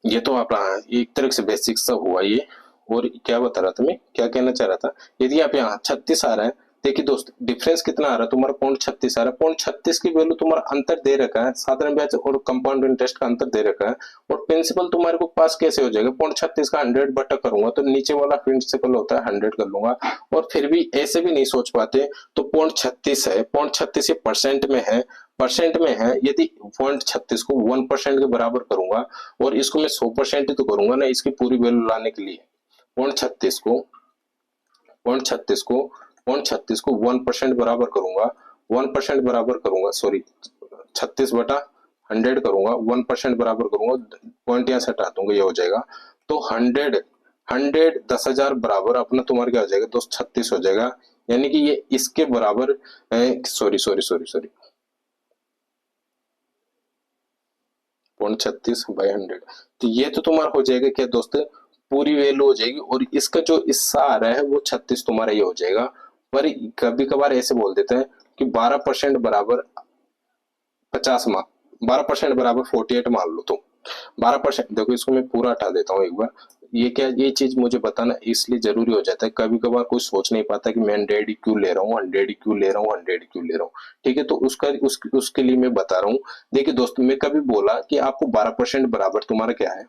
ये तो आप एक तरह से बेसिक सा हुआ ये। और क्या बता रहा था मैं, क्या कहना चाह रहा था, यदि आप यहाँ 36 आ रहा है, देखिए दोस्त डिफरेंस कितना आ रहा है तुम्हारा, 0.36 आ रहा है। 0.36 की वैल्यू तुम्हारा अंतर दे रखा है, साधारण ब्याज और कंपाउंड इंटरेस्ट का अंतर दे रखा है, और प्रिंसिपल तुम्हारे को पास कैसे हो जाएगा। 0.36 का 100 बटा करूंगा तो नीचे वाला प्रिंसिपल होता है 100 कर लूंगा, और फिर भी ऐसे भी नहीं सोच पाते तो 0.36 है, 0.36 ये परसेंट में है, परसेंट में है, यदि 0.36 को 1% के बराबर करूंगा और इसको मैं 100% ही तो करूंगा ना इसकी पूरी वैल्यू लाने के लिए। 0.36 को 0.36 को 0.36 को 1% बराबर करूंगा, 1% बराबर करूंगा, सॉरी 36/100 करूंगा, 1% बराबर करूंगा, पॉइंट यहाँ से हटा दूंगा, ये हो जाएगा। तो 100 10,000 बराबर अपना तुम्हारा क्या हो जाएगा दोस्त, 36 हो जाएगा। यानी कि ये इसके बराबर, सॉरी सॉरी सॉरी सॉरी 0.36/100, तो ये तो तुम्हारा हो जाएगा क्या दोस्त, पूरी वैल्यू हो जाएगी, और इसका जो हिस्सा आ रहा है वो 36 तुम्हारा ये हो जाएगा। पर कभी कभार ऐसे बोल देते हैं कि 12% बराबर 50 मान, 12% बराबर 48 मान लो तुम। 12%, देखो इसको मैं पूरा हटा देता हूँ एक बार। ये क्या, ये चीज मुझे बताना इसलिए जरूरी हो जाता है, कभी कभार कोई सोच नहीं पाता कि मैं 100 ही क्यों ले रहा हूँ, 100 ही क्यों ले रहा हूँ, 100 ही क्यों ले रहा हूँ। ठीक है, तो उसके लिए मैं बता रहा हूँ। देखिए दोस्तों, मैं कभी बोला कि आपको 12% बराबर तुम्हारा क्या है,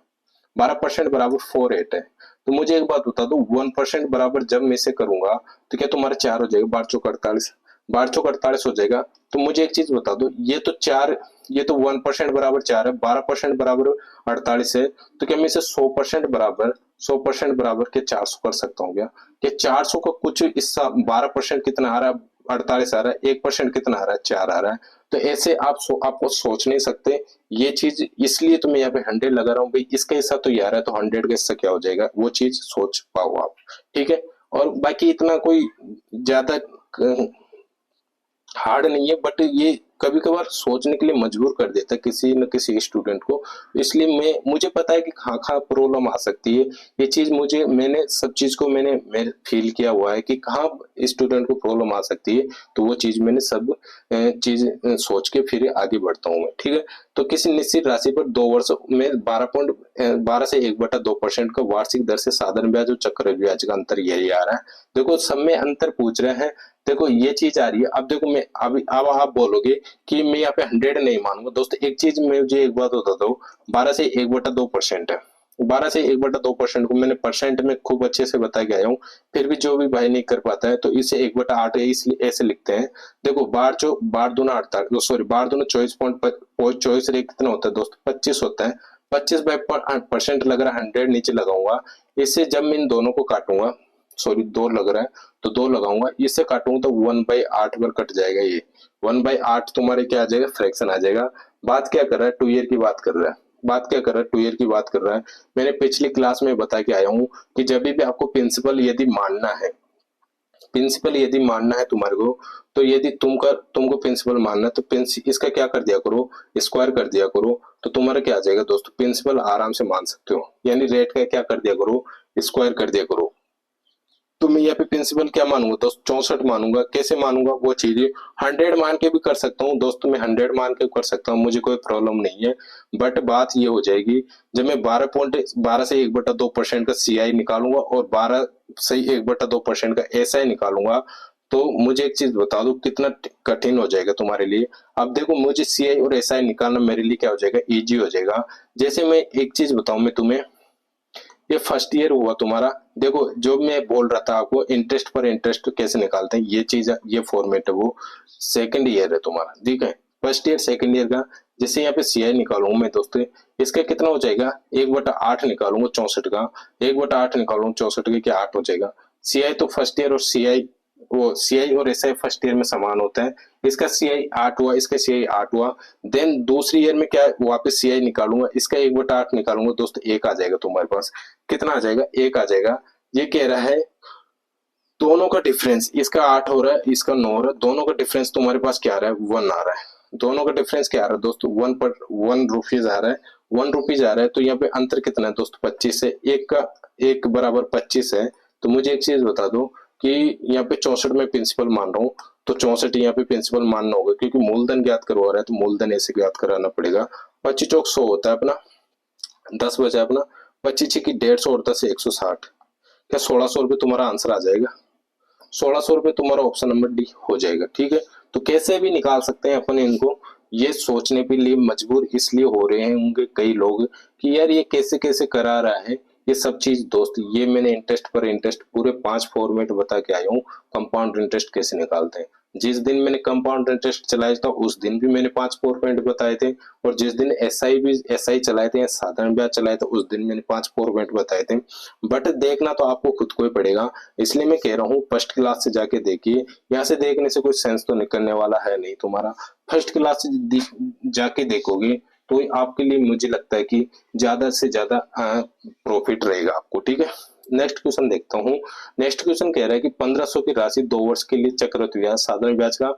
12% बराबर 48 है, तो मुझे एक बात बता दो, 1% बराबर जब मैं इसे करूंगा तो क्या तुम्हारा 4 हो जाएगा, 12×4 = 48, 12×4 = 48 हो जाएगा। तो मुझे एक चीज बता दो, ये तो 4, ये तो 1% बराबर 4 है, 12% बराबर 48 है, तो क्या मैं इसे 100% बराबर, 100% बराबर के 400 कर सकता हूँ क्या? क्या 400 का कुछ हिस्सा, 12% कितना आ रहा है, 48 आ रहा है, 1% कितना आ रहा है, 4 आ रहा है। तो ऐसे आपको सोच नहीं सकते ये चीज, इसलिए तो मैं यहाँ पे 100 लगा रहा हूँ भाई, इसका हिस्सा तो यार है, तो 100 का हिस्सा क्या हो जाएगा, वो चीज सोच पाओ आप। ठीक है, और बाकी इतना कोई ज्यादा हार्ड नहीं है, बट ये कभी कभार सोचने के लिए मजबूर कर देता है किसी न किसी स्टूडेंट को। इसलिए मुझे पता है कि कहाँ कहाँ प्रॉब्लम आ सकती है, ये चीज मैंने सब चीज को मैंने फील किया हुआ है कि कहाँ स्टूडेंट को प्रॉब्लम आ सकती है, तो वो चीज मैंने सब चीज सोच के फिर आगे बढ़ता हूँ मैं। ठीक है, तो किसी निश्चित राशि पर 2 वर्ष में 12 से 1/2% का वार्षिक दर से साधारण ब्याज और चक्रवृद्धि ब्याज का अंतर यही आ रहा है। देखो सब में अंतर पूछ रहे हैं, देखो ये चीज आ रही है। अब देखो मैं अभी, अब आप बोलोगे कि मैं यहाँ पे 100 नहीं मानूंगा, दोस्तों एक चीज मैं मुझे एक बात बताता हूँ, 12 से 1/2% है, 12 से 1/2% को मैंने परसेंट में खूब अच्छे से बता के आया हूँ, फिर भी जो भी भाई नहीं कर पाता है तो इसे 1/8 है, इसलिए ऐसे लिखते हैं। देखो बार दूना 48, सॉरी बार दूना 24 रे कितना होता है दोस्त, 25 होता है, 25/% लग रहा है, 100 नीचे लगाऊंगा, इससे जब मैं इन दोनों को काटूंगा, सॉरी 2 लग रहा है तो 2 लगाऊंगा, इससे काटूंगा तो 1/8 पर कट जाएगा, ये 1/8 तुम्हारे क्या आ जाएगा, फ्रैक्शन आ जाएगा। बात क्या कर रहा है, 2 ईयर की बात कर रहा है, बात क्या कर रहा है, 2 ईयर की बात कर रहा है। मैंने पिछली क्लास में बता के आया हूँ कि जब भी आपको प्रिंसिपल यदि मानना है, प्रिंसिपल यदि मानना है तुम्हारे को, तो यदि तुमको प्रिंसिपल मानना है तो इसका क्या कर दिया करो, स्क्वायर कर दिया करो, तो तुम्हारा क्या आ जाएगा दोस्तों, प्रिंसिपल आराम से मान सकते हो। यानी रेट का क्या कर दिया करो, स्क्वायर कर दिया करो। तो मैं यहाँ पे प्रिंसिपल क्या मानूंगा दोस्त, 64 मानूंगा। कैसे मानूंगा वो चीजें, 100 मान के भी कर सकता हूँ दोस्तों, मैं 100 मान के कर सकता हूँ, मुझे कोई प्रॉब्लम नहीं है। बट बात ये हो जाएगी, जब मैं 12 से 1/2% का सीआई निकालूंगा और 12 से 1/2% का एसआई निकालूंगा, तो मुझे एक चीज बता दो कितना कठिन हो जाएगा तुम्हारे लिए। अब देखो मुझे सीआई और एसआई निकालना मेरे लिए क्या हो जाएगा, इजी हो जाएगा। जैसे मैं एक चीज बताऊं मैं तुम्हें, ये फर्स्ट ईयर हुआ तुम्हारा। देखो जो मैं बोल रहा था आपको, इंटरेस्ट पर इंटरेस्ट कैसे निकालते हैं, ये चीज, ये फॉर्मेट है वो। सेकंड ईयर है तुम्हारा, ठीक है, फर्स्ट ईयर सेकंड ईयर का। जैसे यहाँ पे सीआई निकालूंगा मैं दोस्तों, इसका कितना हो जाएगा, 1/8 निकालूंगा 64 का, 1/8 निकालूंगा 64 का, क्या 8 हो जाएगा। सीआई तो फर्स्ट ईयर और सीआई और एसआई फर्स्ट ईयर में समान होता है। इसका सीआई 8 हुआ, इसका सीआई 8 हुआ। देन दूसरी ईयर में क्या, वापस सीआई निकालूंगा, इसका 1/8 निकालूंगा दोस्तों, 1 आ जाएगा तुम्हारे पास। कितना आ जाएगा, 1 आ जाएगा। ये कह रहा है दोनों का डिफरेंस, इसका 8 हो रहा है, इसका 9 हो रहा है, दोनों का डिफरेंस तुम्हारे पास क्या आ रहा है, 1 आ रहा है। दोनों का डिफरेंस क्या आ रहा है दोस्तों, 1 रुपीज आ रहा है, 1 रुपीज आ रहा है। तो यहाँ पे अंतर कितना है दोस्तों, 25 है, एक का 1 बराबर 25 है। तो मुझे एक चीज बता दो कि यहाँ पे 64 में प्रिंसिपल मान रहा हूँ, तो 64 यहाँ पे प्रिंसिपल मानना होगा, क्योंकि मूलधन ज्ञात करवा रहा है तो मूलधन ऐसे ज्ञात कराना पड़ेगा। 25 चौक 100 होता है अपना, 10 बचा अपना, 25 की 150 और 10 160, क्या 1600 रुपये तुम्हारा आंसर आ जाएगा। 1600 रुपये तुम्हारा ऑप्शन नंबर डी हो जाएगा। ठीक है, तो कैसे भी निकाल सकते हैं अपन इनको, ये सोचने के लिए मजबूर इसलिए हो रहे होंगे कई लोग कि यार ये कैसे कैसे करा रहा है ये सब चीज। दोस्त ये मैंने इंटरेस्ट पर इंटरेस्ट पूरे 5 फॉर्मेट बता के आया हूँ, कंपाउंड इंटरेस्ट कैसे निकालते हैं। जिस दिन मैंने कंपाउंड इंटरेस्ट चलाया था उस दिन भी मैंने 5 फॉर्मेट बताए थे, और जिस दिन एसआई चलाए थे या साधारण ब्याज चलाए थे उस दिन मैंने 5 फॉर्मेट बताए थे। बट देखना तो आपको खुद को ही पड़ेगा, इसलिए मैं कह रहा हूँ फर्स्ट क्लास से जाके देखिए, यहाँ से देखने से कोई सेंस तो निकलने वाला है नहीं तुम्हारा। फर्स्ट क्लास से जाके देखोगे तो आपके लिए मुझे लगता है कि ज्यादा से ज्यादा प्रॉफिट रहेगा आपको। ठीक है, नेक्स्ट क्वेश्चन देखता हूँ। नेक्स्ट क्वेश्चन कह रहा है कि 1500 की राशि 2 वर्ष के लिए चक्रवृद्धि ब्याज साधारण ब्याज का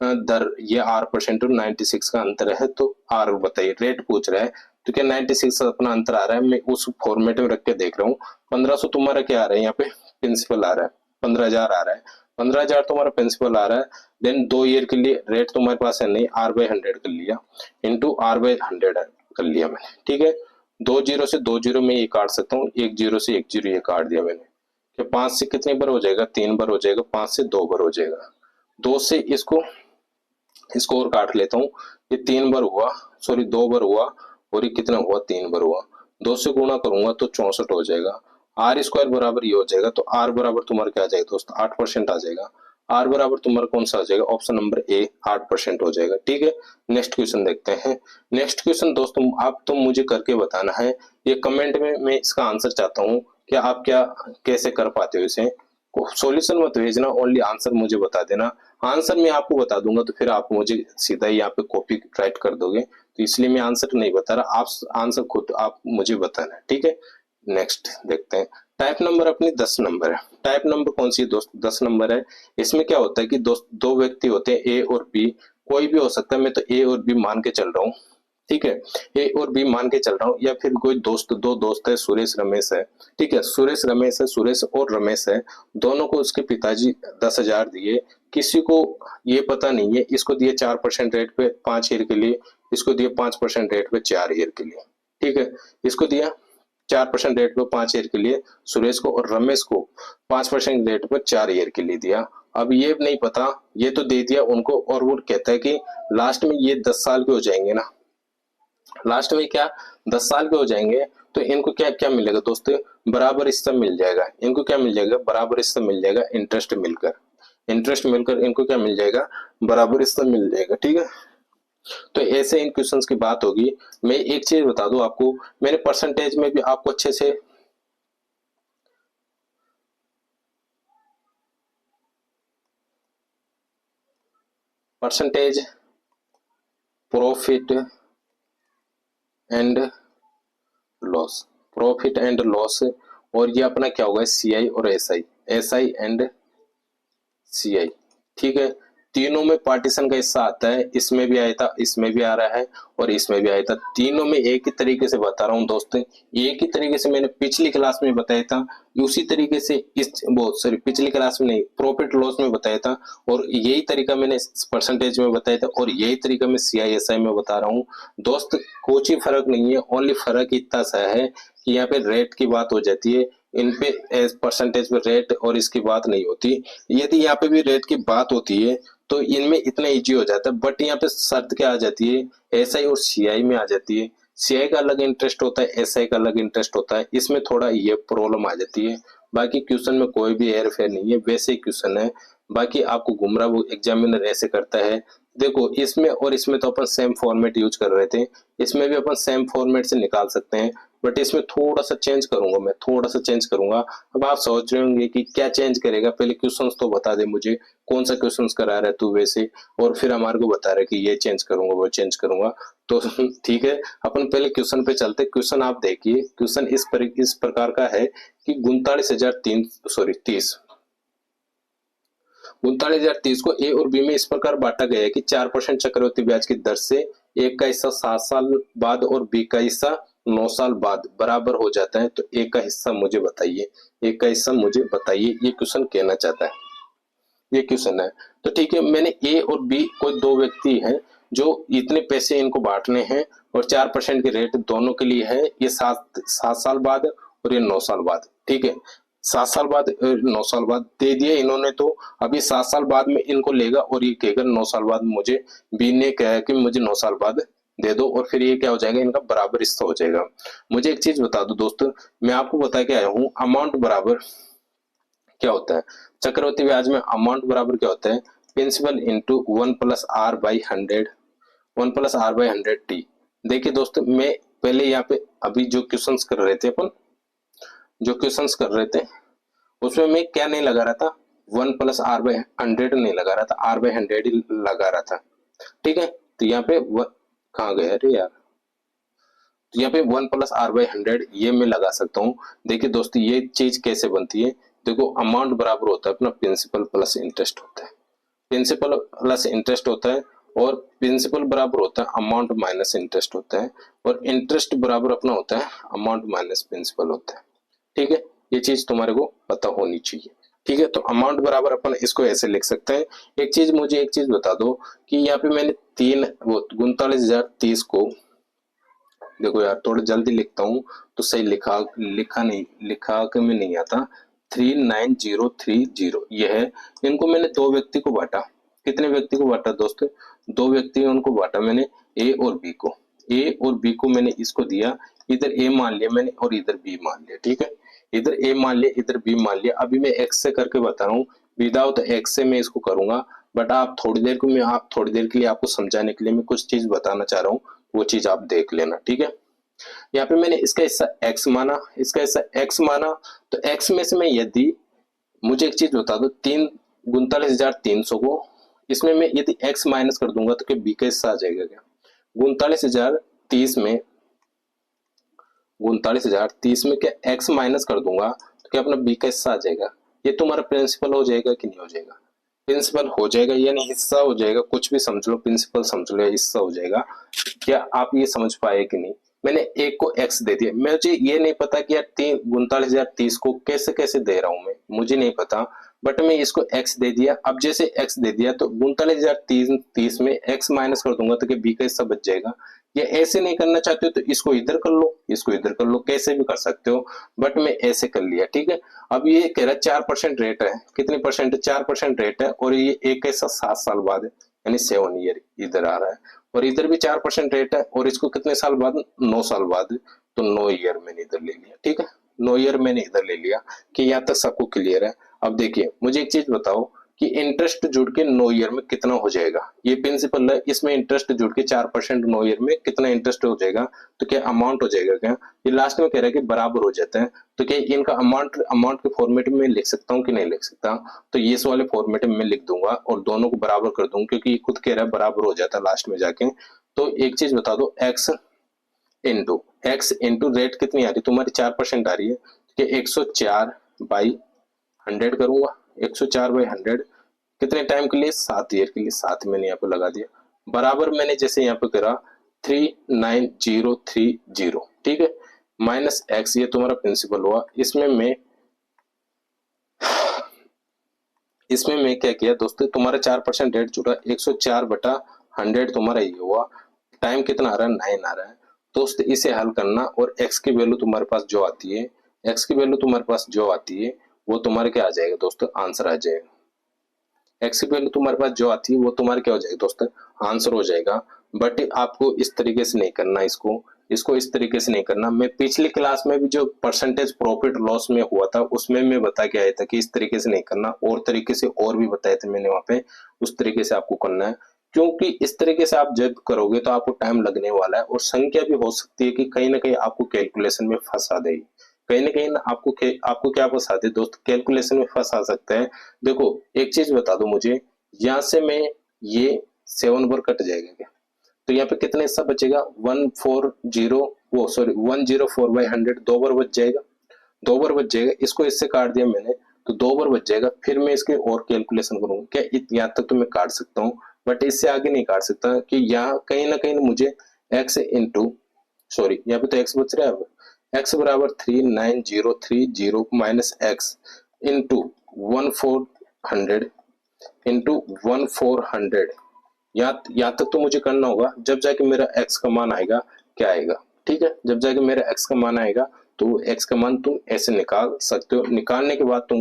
दर ये 8% और 96 का अंतर है, तो आर बताइए। रेट पूछ रहा है तो क्या 96 अपना अंतर आ रहा है, मैं उस फॉर्मेट में रख के देख रहा हूँ। 1500 तुम्हारा क्या आ रहा है, यहाँ पे प्रिंसिपल आ रहा है, 15,000 आ रहा है, 15,000 तुम्हारा प्रिंसिपल आ रहा है। देन 2 ईयर के लिए रेट तुम्हारे पास है नहीं, R/100 कर लिया, इंटू R/100 कर लिया मैंने। ठीक है, 2 जीरो से 2 जीरो में ये काट सकता हूँ, 1 जीरो से 1 जीरो ये काट दिया मैंने। क्या 5 से कितने बार हो जाएगा, 3 बार हो जाएगा, 5 से 2 बार हो जाएगा, 2 से इसको और काट लेता हूँ, ये 3 बार हुआ, सॉरी 2 बार हुआ, और ये कितना हुआ, 3 बार हुआ, 2 से गुणा करूंगा तो 64 हो जाएगा। आर स्क्वायर बराबर ये हो जाएगा, तो आर बराबर तुम्हारा क्या आ जाएगा दोस्त, 8% आ जाएगा। आर बराबर तुम्हारा कौन सा आ जाएगा, ऑप्शन नंबर ए 8% हो जाएगा। ठीक है, नेक्स्ट क्वेश्चन देखते हैं। नेक्स्ट क्वेश्चन दोस्तों आप तो मुझे करके बताना है, ये कमेंट में मैं इसका आंसर चाहता हूँ, क्या आप क्या कैसे कर पाते हो इसे। सॉल्यूशन मत भेजना, ओनली आंसर मुझे बता देना। आंसर मैं आपको बता दूंगा तो फिर आप मुझे सीधा ही यहाँ पे कॉपी राइट कर दोगे, तो इसलिए मैं आंसर नहीं बता रहा, आप आंसर खुद आप मुझे बताना है। ठीक है, नेक्स्ट देखते हैं। टाइप नंबर अपनी 10 नंबर है। टाइप नंबर कौन सी है दोस्त, 10 नंबर है। इसमें क्या होता है कि दोस्त 2 व्यक्ति होते हैं, ए और बी, कोई भी हो सकता है, मैं तो ए और बी मान के चल रहा हूँ। ठीक है, ए और बी मान के चल रहा हूँ, या फिर कोई दोस्त, 2 दोस्त है, सुरेश रमेश है। ठीक है, सुरेश रमेश है, सुरेश और रमेश है, दोनों को उसके पिताजी 10,000 दिए। किसी को ये पता नहीं है, इसको दिए 4% रेट पे 5 ईयर के लिए, इसको दिए 5% रेट पे 4 ईयर के लिए। ठीक है, इसको दिया 4% रेट पे 5 ईयर के लिए सुरेश को, और रमेश को 5% रेट पे 4 ईयर के लिए दिया। अब ये नहीं पता, ये तो दे दिया उनको, और वो कहता है कि लास्ट में ये 10 साल के हो जाएंगे ना, लास्ट में क्या 10 साल के हो जाएंगे, तो इनको क्या क्या मिलेगा दोस्तों, बराबर हिस्सा मिल जाएगा। इनको क्या मिल जाएगा, बराबर हिस्सा मिल जाएगा, इंटरेस्ट मिलकर, इंटरेस्ट मिलकर इनको क्या मिल जाएगा, बराबर हिस्सा मिल जाएगा। ठीक है, तो ऐसे इन क्वेश्चंस की बात होगी। मैं एक चीज बता दूं आपको, मैंने परसेंटेज में भी आपको अच्छे से percentage, profit and loss, profit and loss, और ये अपना क्या होगा, सीआई और एसआई, एसआई एंड सीआई। ठीक है, तीनों में पार्टीशन का हिस्सा आता है, इसमें भी आया था, इसमें भी आ रहा है, और इसमें भी आया था। तीनों में एक ही तरीके से बता रहा हूँ दोस्तों, एक ही तरीके से मैंने पिछली क्लास में बताया था, उसी तरीके से इस बहुत सॉरी पिछली क्लास में नहीं, प्रॉफिट लॉस में बताया था, और यही तरीका मैंने परसेंटेज में बताया था, और यही तरीका मैं सीआईएसआई में बता रहा हूँ दोस्त। कुछ ही फर्क नहीं है, ओनली फर्क इतना सा है कि यहाँ पे रेट की बात हो जाती है, इन पे एज परसेंटेज पे रेट और इसकी बात नहीं होती। यदि यहाँ पे भी रेट की बात होती है तो इनमें इतना इजी हो जाता है, बट यहाँ पे शर्त क्या आ जाती है, एसआई और सीआई में आ जाती है। सीआई का अलग इंटरेस्ट होता है, एसआई का अलग इंटरेस्ट होता है, इसमें थोड़ा ये प्रॉब्लम आ जाती है। बाकी क्वेश्चन में कोई भी हेर फेर नहीं है, वैसे ही क्वेश्चन है। बाकी आपको गुमराह वो एग्जामिनर ऐसे करता है, देखो इसमें और इसमें तो अपन सेम फॉर्मेट यूज कर रहे थे, इसमें भी अपन सेम फॉर्मेट से निकाल सकते हैं, बट इसमें थोड़ा सा चेंज करूंगा, मैं थोड़ा सा चेंज करूंगा। अब आप सोच रहे होंगे कि क्या चेंज करेगा, पहले क्वेश्चंस तो बता दे मुझे, कौन सा क्वेश्चंस करा रहा है तू वैसे, और फिर हमारे को बता रहा है कि ये चेंज करूंगा वो चेंज करूंगा। तो ठीक है, अपन पहले क्वेश्चन पे चलते। क्वेश्चन आप देखिए, क्वेश्चन इस प्रकार का है कि 39,030 को ए और बी में इस प्रकार बांटा गया है कि 4% चक्रवृद्धि ब्याज की दर से एक का हिस्सा 7 साल बाद और बी का हिस्सा 9 साल बाद बराबर हो जाता है, तो एक का हिस्सा मुझे बताइए, एक का हिस्सा मुझे बताइए, ये क्वेश्चन कहना चाहता है, ये क्वेश्चन है। तो ठीक है, मैंने ए और बी कोई 2 व्यक्ति हैं, जो इतने पैसे इनको बांटने हैं और 4% की रेट दोनों के लिए है। ये 7 साल बाद और ये 9 साल बाद, ठीक है। 7 साल बाद 9 साल बाद दे दिए इन्होंने, तो अभी 7 साल बाद में इनको लेगा और ये कहेगा 9 साल बाद मुझे, बी ने कहा कि मुझे 9 साल बाद दे दो, और फिर ये क्या हो जाएगा, इनका बराबर हिस्सा हो जाएगा। मुझे एक चीज बता दो दोस्तों, मैं आपको बता के आया हूँ अमाउंट बराबर क्या होता है। चक्रवृद्धि ब्याज में अमाउंट बराबर क्या होता है, प्रिंसिपल इंटू 1+r/100, 1+r/100t। देखिए दोस्तों, मैं पहले यहाँ पे अभी जो क्वेश्चंस कर रहे थे अपन, जो क्वेश्चंस कर रहे थे उसमें मैं क्या नहीं लगा रहा था, 1+r/100 नहीं लगा रहा था, r/100 ही लगा रहा था, ठीक है। तो यहाँ पे कहाँ गया अरे यार, तो यहाँ पे 1+r/100 ये मैं लगा सकता हूँ। देखिए दोस्तों, ये चीज कैसे बनती है, देखो अमाउंट बराबर होता है अपना प्रिंसिपल प्लस इंटरेस्ट होता है, प्रिंसिपल प्लस इंटरेस्ट होता है, और प्रिंसिपल बराबर होता है अमाउंट माइनस इंटरेस्ट होता है, और इंटरेस्ट बराबर अपना होता है अमाउंट माइनस प्रिंसिपल होता है, ठीक है। ये चीज तुम्हारे को पता होनी चाहिए, ठीक है। तो अमाउंट बराबर अपन इसको ऐसे लिख सकते हैं। मुझे एक चीज बता दो कि यहाँ पे मैंने 39,030 को, देखो यार थोड़ा जल्दी लिखता हूँ तो सही लिखा के में नहीं आता, 39030 ये है। इनको मैंने 2 व्यक्ति को बांटा, कितने व्यक्ति को बांटा दोस्तों, 2 व्यक्ति उनको बांटा मैंने, ए और बी को। ए और बी को मैंने इसको दिया, इधर ए मान लिया मैंने और इधर बी मान लिया, ठीक है। इधर ए मान लिया, इधर बी मान लिया। अभी मैं एक्स से करके बता रहा हूँ, विदाउट एक्स से मैं इसको करूंगा, बट आप थोड़ी देर के लिए आपको समझाने के लिए मैं कुछ चीज बताना चाह रहा हूँ, वो चीज आप देख लेना, ठीक है। यहाँ पे मैंने इसका हिस्सा x माना, इसका हिस्सा x माना, तो x में से मैं यदि, मुझे एक चीज बता दो, 39,300 को इसमें मैं यदि x माइनस कर दूंगा तो क्या b का हिस्सा आ जाएगा क्या, 39,030 में क्या x माइनस कर दूंगा तो क्या अपना b का हिस्सा आ जाएगा। ये तुम्हारा प्रिंसिपल हो जाएगा कि नहीं हो जाएगा, प्रिंसिपल हो जाएगा, यानी हिस्सा हो जाएगा, कुछ भी समझ लो, प्रिंसिपल समझ लो या हिस्सा हो जाएगा। क्या आप ये समझ पाए कि नहीं। मैंने एक को x दे दिया, मुझे ये नहीं पता कि यार 39,030 को कैसे कैसे दे रहा हूं मैं, मुझे नहीं पता, बट मैं इसको x दे दिया। अब जैसे x दे दिया तो 39,030 में x माइनस कर दूंगा तो क्या b का हिस्सा बच जाएगा। या ऐसे नहीं करना चाहते हो तो इसको इधर कर लो, इसको इधर कर लो, कैसे भी कर सकते हो, बट मैं ऐसे कर लिया, ठीक है। अब ये कह रहा है 4% रेट है, कितने परसेंट, 4% रेट है, और ये एक ऐसा 7 साल बाद है, यानी 7 ईयर इधर आ रहा है, और इधर भी 4% रेट है, और इसको कितने साल बाद, 9 साल बाद, तो 9 ईयर मैंने इधर ले लिया, ठीक है। 9 ईयर मैंने इधर ले लिया, कि यहाँ तक सबको क्लियर है। अब देखिए मुझे एक चीज बताओ कि इंटरेस्ट जुड़ के 9 ईयर में कितना हो जाएगा, ये प्रिंसिपल है, इसमें इंटरेस्ट जुड़ के 4% 9 ईयर में कितना इंटरेस्ट हो जाएगा, तो क्या अमाउंट हो जाएगा क्या। ये लास्ट में कह रहा है कि बराबर हो जाता है, तो क्या इनका अमाउंट के फॉर्मेट में लिख सकता हूँ कि नहीं लिख सकता, तो ये इस वाले फॉर्मेट में लिख दूंगा और दोनों को बराबर कर दूंगा, क्योंकि खुद कह रहा है बराबर हो जाता है लास्ट में जाके। तो एक चीज बता दो, एक्स इंटू रेट कितनी आ रही है तुम्हारी, 4% आ रही है, कि 104/100 करूंगा, 104/100 कितने टाइम के लिए, 7 ईयर के लिए, 7 मैंने यहाँ पे लगा दिया, बराबर मैंने जैसे यहाँ पे करा 39030, ठीक है, माइनस एक्स, ये तुम्हारा प्रिंसिपल हुआ। इसमें मैं क्या किया दोस्तों, तुम्हारा 4% रेट जुड़ा, 104/100 तुम्हारा ये हुआ, टाइम कितना आ रहा है, 9 आ रहा है दोस्त। इसे हल करना, और x की वैल्यू तुम्हारे पास जो आती है, वो तुम्हारे क्या आ जाएगा दोस्तों, आंसर आ जाएगा। x की वैल्यू तुम्हारे पास जो आती है वो तुम्हारे क्या हो जाएगा दोस्तों, आंसर हो जाएगा। बट आपको इस तरीके से नहीं करना, इसको इस तरीके से नहीं करना। मैं पिछली क्लास में भी जो परसेंटेज प्रॉफिट लॉस में हुआ था उसमें मैं बता के आया था कि इस तरीके से नहीं करना, और तरीके से और भी बताए थे मैंने वहां पे, उस तरीके से आपको करना है, क्योंकि इस तरीके से आप जब करोगे तो आपको टाइम लगने वाला है, और संख्या भी हो सकती है कि कहीं ना कहीं आपको कैलकुलेशन में फंसा देगी, कहीं ना कहीं आपको क्या फंसा दे दोस्त, कैलकुलेशन में फंसा सकता है। देखो एक चीज बता दो मुझे, यहाँ से मैं ये 7 बार कट जाएगा क्या, तो यहाँ पे कितना हिस्सा बचेगा, 104/100 2 बार बच जाएगा, 2 बार बच जाएगा। इसको इससे काट दिया मैंने तो 2 बार बच जाएगा। फिर मैं इसके और कैलकुलेशन करूंगा क्या, यहाँ तक तो मैं काट सकता हूँ, बट इससे आगे नहीं काट सकता, कि यहाँ कहीं ना कहीं मुझे x इंटू, सॉरी यहाँ पे तो x बच रहा है, अब x बराबर 39030 माइनस एक्स इंटू 1400 इंटू 1400 यहाँ तक तो मुझे करना होगा, जब जाके मेरा x का मान आएगा क्या आएगा, ठीक है, जब जाके मेरा x का मान आएगा तो x का मान तुम ऐसे निकाल सकते हो। निकालने के बाद तुम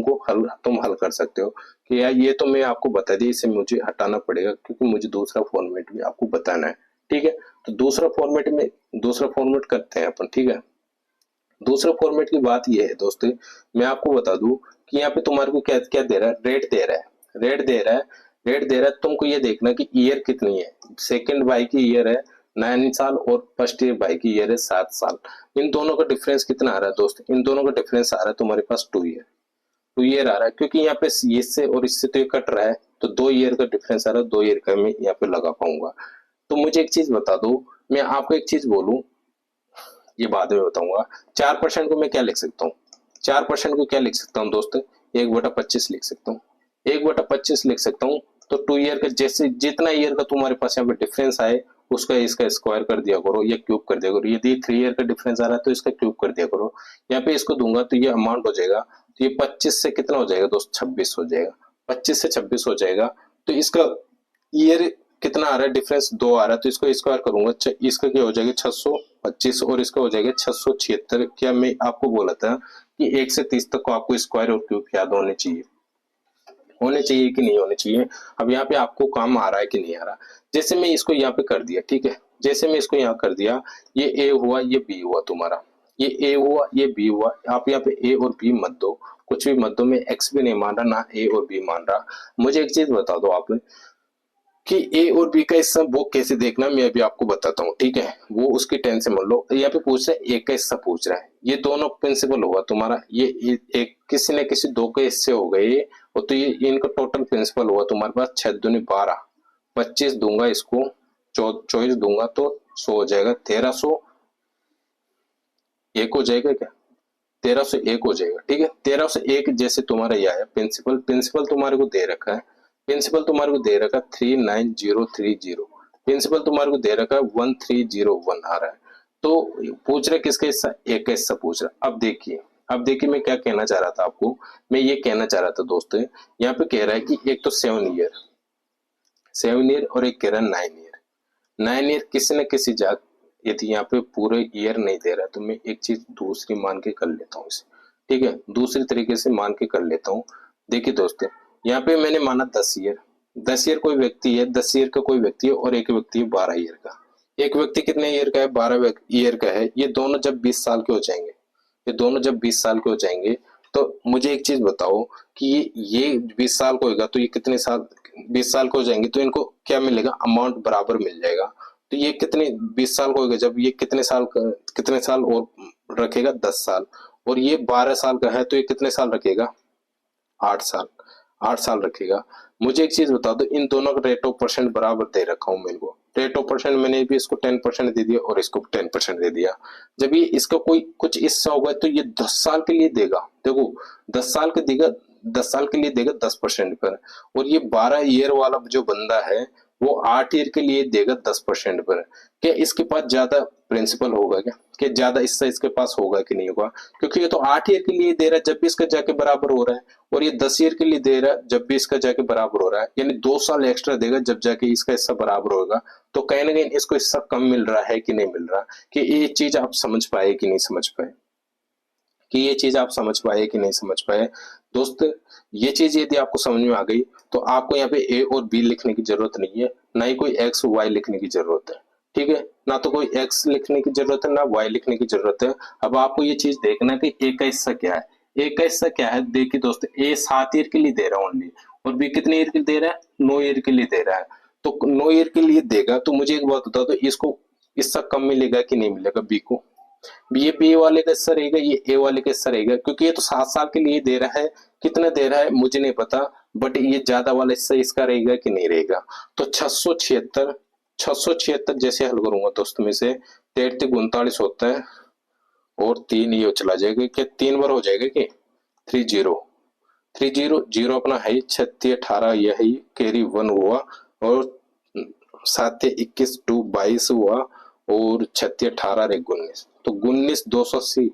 हल कर सकते हो कि यार ये तो मैं आपको बता दी, इसे मुझे हटाना पड़ेगा क्योंकि मुझे दूसरा फॉर्मेट भी आपको बताना है, ठीक है। तो दूसरा फॉर्मेट करते हैं अपन, ठीक है। दूसरे फॉर्मेट की बात ये है दोस्तों, मैं आपको बता दूं कि यहाँ पे तुम्हारे को क्या क्या दे रहा है, रेट दे रहा है, रेट दे रहा है। तुमको ये देखना कि ईयर कितनी है। सेकंड बाई की ईयर है 9 साल और फर्स्ट ईयर बाई की ईयर है 7 साल। इन दोनों का डिफरेंस कितना आ रहा है दोस्तों, इन दोनों का डिफरेंस आ रहा है तुम्हारे पास 2 ईयर। 2 ईयर आ रहा है क्योंकि यहाँ पे इससे और इससे तो ये कट रहा है, तो 2 ईयर का डिफरेंस आ रहा है, 2 ईयर का मैं यहाँ पे लगा पाऊंगा। तो मुझे एक चीज बता दो, मैं आपको एक चीज बोलूं, ये बाद में बताऊंगा। 4% को मैं क्या लिख सकता हूँ, 4% को क्या लिख सकता हूँ दोस्त, 1/25 लिख सकता हूँ, 1/25 लिख सकता हूँ। तो 2 ईयर का जैसे जितना ईयर का तुम्हारे पास यहाँ पे डिफरेंस आए उसका इसका स्क्वायर कर दिया करो या क्यूब कर दिया करो। यदि 3 ईयर का डिफरेंस आ रहा है तो इसका क्यूब कर दिया करो। यहाँ पे इसको दूंगा तो ये अमाउंट हो जाएगा, तो ये 25 से कितना हो जाएगा दोस्त, 26 हो जाएगा, 25 से 26 हो जाएगा। तो इसका ईयर कितना आ रहा है, डिफरेंस 2 आ रहा है, तो इसको स्क्वायर करूंगा, इसका क्या हो जाएगा 625 और इसका हो जाएगा 676। क्या मैं आपको बोला था कि 1 से 30 तक को आपको स्क्वायर और क्यूब याद होने चाहिए कि नहीं होने चाहिए। अब यहाँ पे आपको काम आ रहा है कि नहीं आ रहा। जैसे मैं इसको यहाँ पे कर दिया, ठीक है, जैसे मैं इसको यहाँ कर दिया, ये ए हुआ ये बी हुआ तुम्हारा, ये ए हुआ ये बी हुआ। आप यहाँ पे ए और बी मत दो, कुछ भी मत दो, मैं एक्स भी नहीं मान रहा ना ए और बी मान रहा। मुझे एक चीज बता दो आप कि ए और बी का हिस्सा वो कैसे देखना, मैं अभी आपको बताता हूँ, ठीक है। वो उसकी टेंशन मान लो, यहाँ पे पूछ रहा है ए का हिस्सा पूछ रहा है, ये दोनों प्रिंसिपल होगा तुम्हारा, ये एक किसी न किसी दो के हिस्से हो गए और तो ये इनका टोटल प्रिंसिपल हुआ तुम्हारे पास 6 दूनी 12, 25 दूंगा इसको, 24 दूंगा तो 100 हो जाएगा, 1301 हो जाएगा क्या, 1301 हो जाएगा, ठीक है। 1301 जैसे तुम्हारा ये आया प्रिंसिपल तुम्हारे को दे रखा है, प्रिंसिपल तुम्हारे को दे रखा है 39030, प्रिंसिपल तुम्हारे को दे रखा है 1301 आ रहा है। तो पूछ रहे किसका हिस्सा, एक का हिस्सा पूछ रहा है। अब देखिए मैं क्या कहना चाह रहा था आपको, मैं ये कहना चाह रहा था दोस्तों, यहाँ पे कह रहा है कि एक तो 7 ईयर और एक कह रहा है 9 ईयर। 9 ईयर किसी न किसी जाग, यदि यहाँ पे पूरे ईयर नहीं दे रहा है तो मैं एक चीज दूसरी मान के कर लेता हूँ इसे, ठीक है, दूसरी तरीके से मान के कर लेता हूँ। देखिए दोस्तों, यहाँ पे मैंने माना 10 ईयर, 10 ईयर कोई व्यक्ति है, 10 ईयर का कोई व्यक्ति है और एक व्यक्ति है 12 ईयर का। एक व्यक्ति कितने ईयर का है, 12 ईयर का है। ये दोनों जब 20 साल के हो जाएंगे, ये दोनों जब 20 साल के हो जाएंगे तो मुझे एक चीज बताओ कि ये 20 साल को होगा तो ये कितने साल, 20 साल को हो जाएंगे तो इनको क्या मिलेगा, अमाउंट बराबर मिल जाएगा। तो ये कितने 20 साल को होगा जब ये कितने साल और रखेगा, 10 साल। और ये 12 साल का है तो ये कितने साल रखेगा, 8 साल, 8 साल रखेगा। मुझे एक चीज बता दो, इन दोनों का रेट ऑफ परसेंट बराबर दे रखा हूं मैं इनको, रेट ऑफ परसेंट मैंने भी इसको 10% दे दिया और इसको 10% दे दिया। जब ये इसका कोई कुछ हिस्सा होगा तो ये 10 साल के लिए देगा, देखो 10 साल के देगा, 10 साल के लिए देगा 10% पर। और ये 12 ईयर वाला जो बंदा है वो 8 ईयर के लिए देगा 10% पर। क्या इसके पास ज्यादा प्रिंसिपल होगा क्या ज्यादा हिस्सा इसके पास होगा कि नहीं होगा, क्योंकि ये तो 8 ईयर के लिए दे रहा है जब भी इसका जाके बराबर हो रहा है, और ये 10 ईयर के लिए दे रहा है जब भी इसका जाके बराबर हो रहा है, यानी 2 साल एक्स्ट्रा देगा जब जाके इसका हिस्सा बराबर होगा। तो कहीं ना कहीं इसको हिस्सा कम मिल रहा है कि नहीं मिल रहा, कि ये चीज आप समझ पाए कि नहीं समझ पाए, कि ये चीज आप समझ पाए कि नहीं समझ पाए दोस्त। ये चीज यदि आपको समझ में आ गई तो आपको यहाँ पे ए और बी लिखने की जरूरत नहीं है, ना ही कोई एक्स वाई लिखने की जरूरत है, ठीक है, ना तो कोई एक्स लिखने की जरूरत है ना वाई लिखने की जरूरत है। अब आपको ये चीज देखना है कि ए का हिस्सा क्या है, ए का हिस्सा क्या है। देखिए दोस्त, ए 7 ईयर के लिए दे रहा है ओनली, और बी कितने ईयर के लिए दे रहा है, 9 ईयर के लिए दे रहा है। तो 9 ईयर के लिए देगा तो मुझे एक बात बता दो, इसको हिस्सा कम मिलेगा कि नहीं मिलेगा बी को, ये बी वाले का हिस्सा रहेगा, ये ए वाले का हिस्सा रहेगा, क्योंकि ये तो 7 साल के लिए दे रहा है। कितना दे रहा है मुझे नहीं पता, बट ये ज्यादा वाला हिस्सा इसका रहेगा कि नहीं रहेगा। तो 676 जैसे हल करूंगा दोस्तों में से, 33 होता है और 3 ये चला जाएगा, क्या 3 बार हो जाएगा कि 30 अपना है, 36 18 यह है, कैरी 1 हुआ, और 7 21 2 22 हुआ, और 36 18 19, तो 19 280,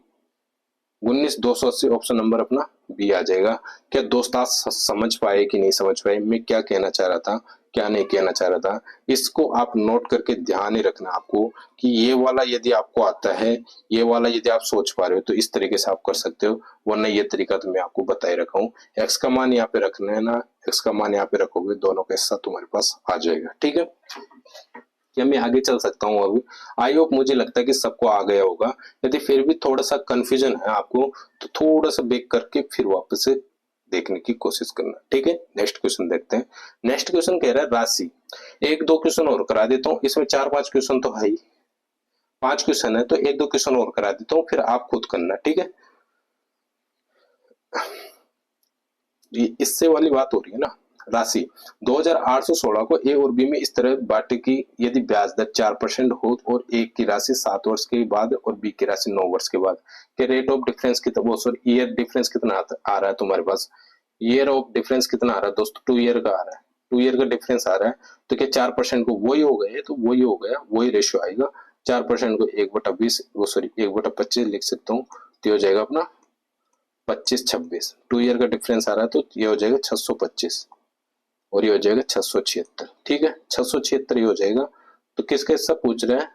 19,280 ऑप्शन नंबर अपना बी आ जाएगा। क्या दोस्त आप समझ पाए कि नहीं समझ पाए, मैं क्या कहना चाह रहा था, क्या नहीं कहना चाह रहा था, इसको आप नोट करके ध्यान ही रखना आपको कि ये वाला यदि आपको आता है, ये वाला यदि आप सोच पा रहे हो तो इस तरीके से आप कर सकते हो, वरना ये तरीका तो मैं आपको बता ही रखा हूँ। एक्स का मान यहाँ पे रखना है ना, एक्स का मान यहाँ पे रखोगे, दोनों का हिस्सा तुम्हारे पास आ जाएगा। ठीक है, क्या मैं आगे चल सकता हूँ अभी? आई होप, मुझे लगता है कि सबको आ गया होगा। यदि फिर भी थोड़ा सा कंफ्यूजन है आपको तो थोड़ा सा बैक करके फिर वापस से देखने की कोशिश करना। ठीक है, नेक्स्ट क्वेश्चन देखते हैं। नेक्स्ट क्वेश्चन कह रहा है राशि। एक दो क्वेश्चन और करा देता हूँ, इसमें 4-5 क्वेश्चन तो है ही, 5 क्वेश्चन है तो एक दो क्वेश्चन और करा देता हूँ, फिर आप खुद करना। ठीक है, इससे वाली बात हो रही है ना। राशि 2816 को ए और बी में इस तरह बांटे कि यदि ब्याज दर 4% हो और ए की राशि 7 वर्ष के बाद और बी की राशि 9 वर्ष के बाद के रेट ऑफ डिफरेंस कितना, सॉरी ईयर डिफरेंस कितना आ रहा है तुम्हारे पास? ईयर ऑफ डिफरेंस कितना आ रहा है दोस्तों? 2 ईयर का आ रहा है, 2 ईयर का डिफरेंस आ रहा है। तो क्या 4% को वही हो गए, तो वही हो गया, वही रेशियो आएगा। 4% को 1/20, वो सॉरी 1/25 लिख सकता हूँ, तो हो जाएगा अपना 25-26। 2 ईयर का डिफरेंस आ रहा है तो ये हो जाएगा 625 और ये हो जाएगा 676। ठीक है, 676 ये हो जाएगा। तो किसका हिस्सा पूछ रहे हैं?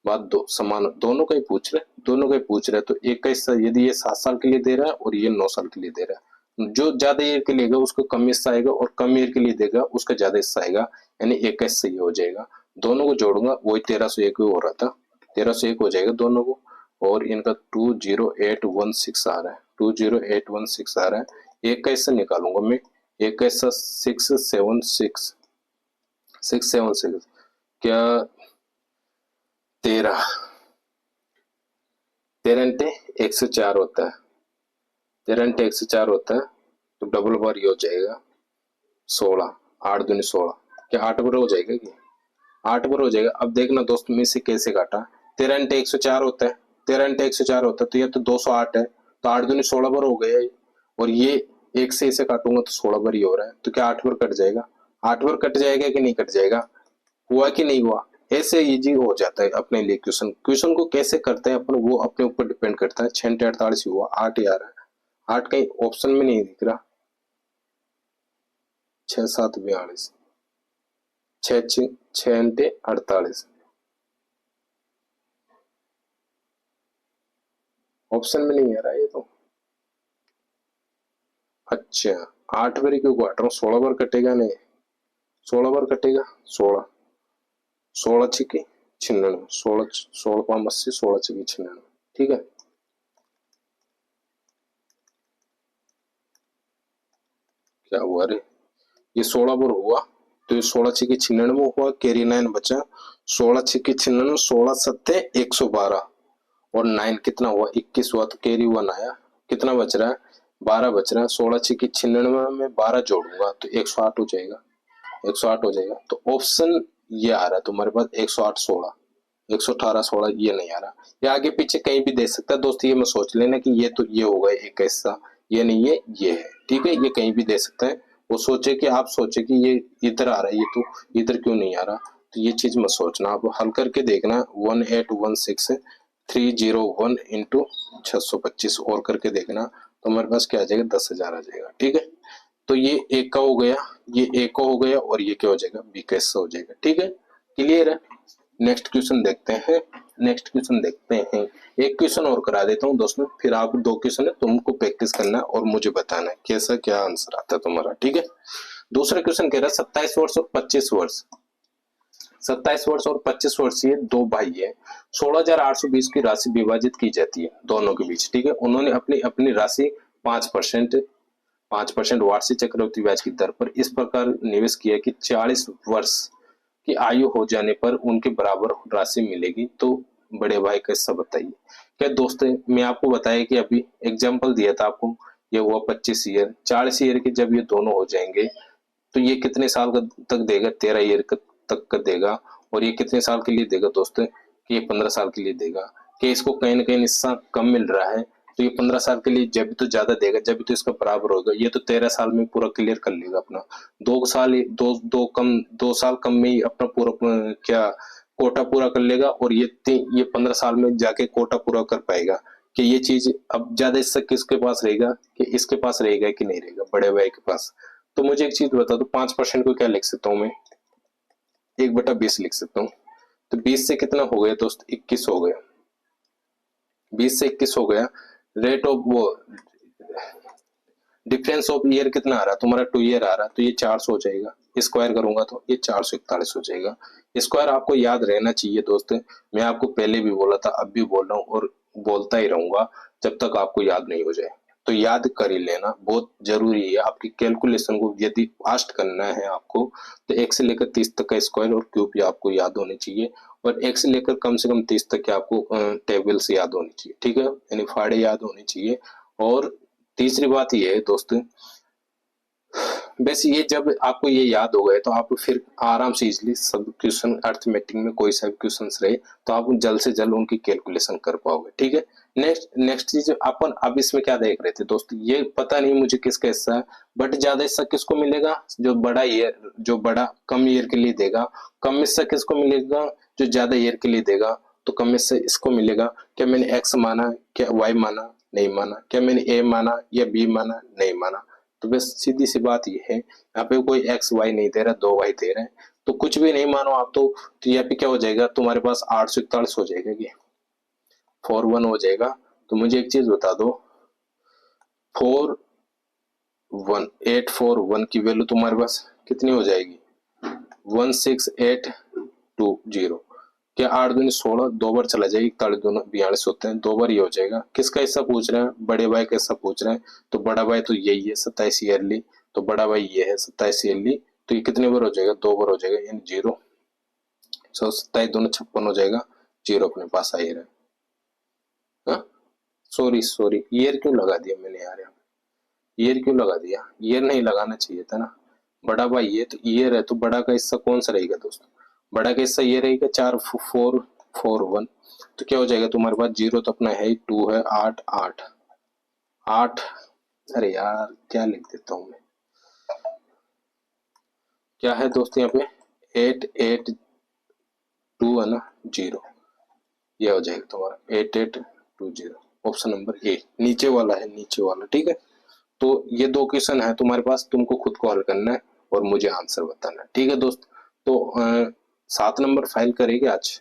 बात दो समान, दोनों का ही पूछ रहे, दोनों का ही पूछ रहे। तो एक का हिस्सा यदि ये 7 साल के लिए दे रहा है और ये 9 साल के लिए दे रहा है, जो ज्यादा ईयर के लिए लेगा उसको कम हिस्सा आएगा और कम ईयर के लिए देगा उसका ज्यादा हिस्सा आएगा, यानी एक का हिस्सा ये हो जाएगा। दोनों को जोड़ूंगा वही 1301 हो रहा था, 1301 हो जाएगा दोनों को। और इनका 20816 आ रहा है, 20816 आ रहा है। एक का हिस्सा निकालूंगा मैं, एक का हिस्सा 676 क्या 13 13 × 104 होता है, 13 × 104 होता है। तो डबल बार ये हो जाएगा 16, 8 दूनी 16, क्या 8 बार हो जाएगा? कि 8 बार हो जाएगा। अब देखना दोस्त में से कैसे काटा, 13 × 104 होता है, 13 × 104 होता है, तो ये तो 208 है, तो 8 दूनी 16 बार हो गया। और ये एक से इसे काटूंगा तो 16 बार ही हो रहा है, तो क्या 8 बार कट जाएगा? 8 बार कट जाएगा कि नहीं कट जाएगा? हुआ कि नहीं हुआ? ऐसे इजी हो जाता है अपने लिए। क्वेश्चन क्वेश्चन को कैसे करते हैं अपन, वो अपने ऊपर डिपेंड करता है। 6 × 48 हुआ, 8 ही आ रहा है, 8 कहीं ऑप्शन में नहीं दिख रहा। 6 7 42, 6 × 48 ऑप्शन में नहीं आ रहा है ये तो। अच्छा, 8 बार क्यों काट रहा हूँ? 16 बार कटेगा नहीं, 16 बार कटेगा। 16 16 छिके 96, 16 16 5 80, 16 छिके 96। ठीक है, क्या हुआ रे? ये 16 बार हुआ तो ये 16 छिके 96 हुआ, कैरी 9 बचा। 16 छिके 96, 16 सत्ते 112 और 9 कितना हुआ? 21 हुआ, तो कैरी 1 आया। कितना बच रहा है? 12 बच रहा है। 16 छिके 96 में 12 जोड़ूंगा तो 108 हो जाएगा, 108 हो जाएगा। तो ऑप्शन ये आ रहा है तुम्हारे पास 108 16, 118 16 ये नहीं आ रहा। ये आगे पीछे कहीं भी दे सकता है दोस्त, ये मैं सोच लेना कि ये तो ये होगा एक हिस्सा, ये नहीं है ये है। ठीक है, ये कहीं भी दे सकता है। वो सोचे कि आप सोचे कि ये इधर आ रहा है, ये तो इधर क्यों नहीं आ रहा, तो ये चीज मत सोचना। आप हल करके देखना 1816,301 इंटू 625 और करके देखना, तो हमारे पास क्या आ जाएगा? 10,000 आ जाएगा। ठीक है, तो ये एक का हो गया, ये एक का हो गया और ये क्या हो जाएगा? बी का हिस्सा हो जाएगा। ठीक है, क्लियर है? नेक्स्ट क्वेश्चन देखते हैं, नेक्स्ट क्वेश्चन देखते हैं। एक क्वेश्चन और करा देता हूँ दोस्तों, फिर आप 2 क्वेश्चन है तुमको प्रैक्टिस करना है और मुझे बताना है कैसा क्या आंसर आता है तुम्हारा। ठीक है, दूसरा क्वेश्चन कह रहा है 27 वर्ष और 25 वर्ष, 27 वर्ष और 25 वर्षीय 2 भाई है। 16,820 की राशि विभाजित की जाती है दोनों के बीच। ठीक है, उन्होंने अपनी अपनी राशि 5% वार्षिक चक्रवृद्धि ब्याज की दर पर इस प्रकार निवेश किया कि 40 वर्ष की आयु हो जाने पर उनके बराबर राशि मिलेगी। तो बड़े भाई का हिस्सा बताइए। क्या दोस्तों, मैं आपको बताया कि अभी एग्जाम्पल दिया था आपको, ये हुआ 25 ईयर, 40 ईयर के जब ये दोनों हो जाएंगे तो ये कितने साल तक देगा? 13 ईयर तक का देगा। और ये कितने साल के लिए देगा दोस्तों? कि ये 15 साल के लिए देगा। कि इसको कहीं ना कहीं हिस्सा कम मिल रहा है, तो ये 15 साल के लिए जब तो ज्यादा देगा, जब तो इसका बराबर होगा। ये तो 13 साल में पूरा क्लियर कर लेगा अपना, 2 साल कम में ही अपना पूरा क्या कोटा पूरा कर लेगा। और ये 15 साल में जाके कोटा पूरा कर पाएगा। कि ये चीज अब ज्यादा हिस्सा किसके पास रहेगा, कि इसके पास रहेगा कि नहीं रहेगा, बड़े भाई के पास। तो मुझे एक चीज बता दो, 5% को क्या लिख सकता हूँ मैं, 1/20 लिख सकता हूँ। तो 20 से कितना हो गया दोस्त, 21 हो गया। 20 से 21 हो गया। रेट ऑफ वो डिफरेंस ऑफ ईयर कितना आ रहा है तुम्हारा, 2 ईयर आ रहा है, तो ये 400 हो जाएगा। स्क्वायर करूंगा तो ये 441 हो जाएगा। स्क्वायर आपको याद रहना चाहिए दोस्त, मैं आपको पहले भी बोला था, अब भी बोल रहा हूँ और बोलता ही रहूंगा जब तक आपको याद नहीं हो जाए। तो याद कर ही लेना, बहुत जरूरी है आपकी कैलकुलेशन को यदि फास्ट करना है आपको, तो 1 से लेकर 30 तक का स्क्वायर और क्यूब भी आपको याद होनी चाहिए, और 1 से लेकर कम से कम 30 तक के आपको टेबल्स याद होनी चाहिए, ठीक है, यानी फाड़े याद होनी चाहिए। और तीसरी बात ये है दोस्तों, बस ये जब आपको ये याद हो गए तो आप फिर आराम से इजीली सब क्वेश्चन अर्थमेटिक में कोई सा भी क्वेश्चन रहे तो आप जल्द से जल्द उनकी कैलकुलेशन कर पाओगे, ठीक है। नेक्स्ट चीज अपन अब इसमें क्या देख रहे थे दोस्त, ये पता नहीं मुझे किसका हिस्सा है, बट ज्यादा हिस्सा किसको मिलेगा, जो बड़ा ईयर, जो बड़ा कम ईयर के लिए देगा। कम हिस्सा किसको मिलेगा, जो ज्यादा ईयर के लिए देगा। तो कम हिस्सा इसको मिलेगा। क्या मैंने एक्स माना, क्या वाई माना, नहीं माना। क्या मैंने ए माना या बी माना, नहीं माना। तो बस सीधी सी बात ये है, यहाँ पे कोई एक्स वाई नहीं दे रहा, 2 वाई दे रहे हैं, तो कुछ भी नहीं मानो आप तो यहाँ पे क्या हो जाएगा तुम्हारे पास, 841 हो जाएगा, ये 41 हो जाएगा। तो मुझे एक चीज बता दो, 841 की वैल्यू तुम्हारे पास कितनी हो जाएगी, 16820। क्या 8 दूनी 16, 2 बार चला जाएगी, 41 दूनी 42 होते हैं, 2 बार ये हो जाएगा। किसका हिस्सा पूछ रहे हैं, बड़े भाई का हिस्सा पूछ रहे हैं, तो बड़ा भाई तो यही है 27 ईयरली, तो बड़ा भाई ये है 27 ईयरली, तो ये कितने बार हो जाएगा, 2 बार हो जाएगा, यानी 0। 27 दूनी 56 हो जाएगा, 0 अपने पास आ ही रहा है। सॉरी ईयर क्यों लगा दिया मैंने यार, यहाँ ईयर क्यों लगा दिया, ईयर नहीं लगाना चाहिए था ना। बड़ा भाई ये तो ईयर है, तो बड़ा का हिस्सा कौन सा रहेगा दोस्तों, बड़ा का हिस्सा ये रहेगा 4441। तो क्या हो जाएगा तुम्हारे पास, 0 तो अपना है ही, 2 है, 8 8 8। अरे यार क्या लिख देता हूं मैं, क्या है दोस्तों यहाँ पे 882 है ना, 0। ये हो जाएगा तुम्हारा 8820, ऑप्शन नंबर ए नीचे वाला है, नीचे वाला, ठीक है। तो ये 2 क्वेश्चन है तुम्हारे पास, तुमको खुद को हल करना है और मुझे आंसर बताना है, ठीक है दोस्त। तो 7 नंबर फाइल करेंगे आज,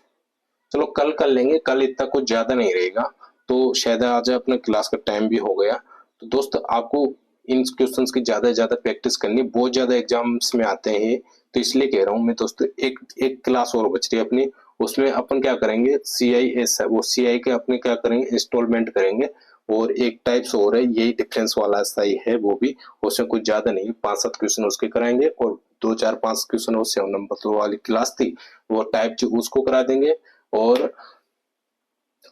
चलो कल कर लेंगे, कल इतना कुछ ज्यादा नहीं रहेगा, तो शायद आज अपने क्लास का टाइम भी हो गया। तो दोस्त आपको इन क्वेश्चंस की ज्यादा से ज्यादा प्रैक्टिस करनी, बहुत ज्यादा एग्जाम्स में आते हैं, तो इसलिए कह रहा हूँ मैं दोस्तों, एक क्लास और बच रही है अपनी, उसमें अपन क्या करेंगे, CIS है, वो CI के अपने क्या करेंगे, इंस्टॉलमेंट करेंगे। और एक टाइप्स और है, यही डिफरेंस वाला सही है, वो भी उसमें कुछ ज्यादा नहीं, 5-7 क्वेश्चन उसके कराएंगे, और 2-4-5 क्वेश्चन वो 7 नंबर तो वाली क्लास थी वो टाइप जो उसको करा देंगे। और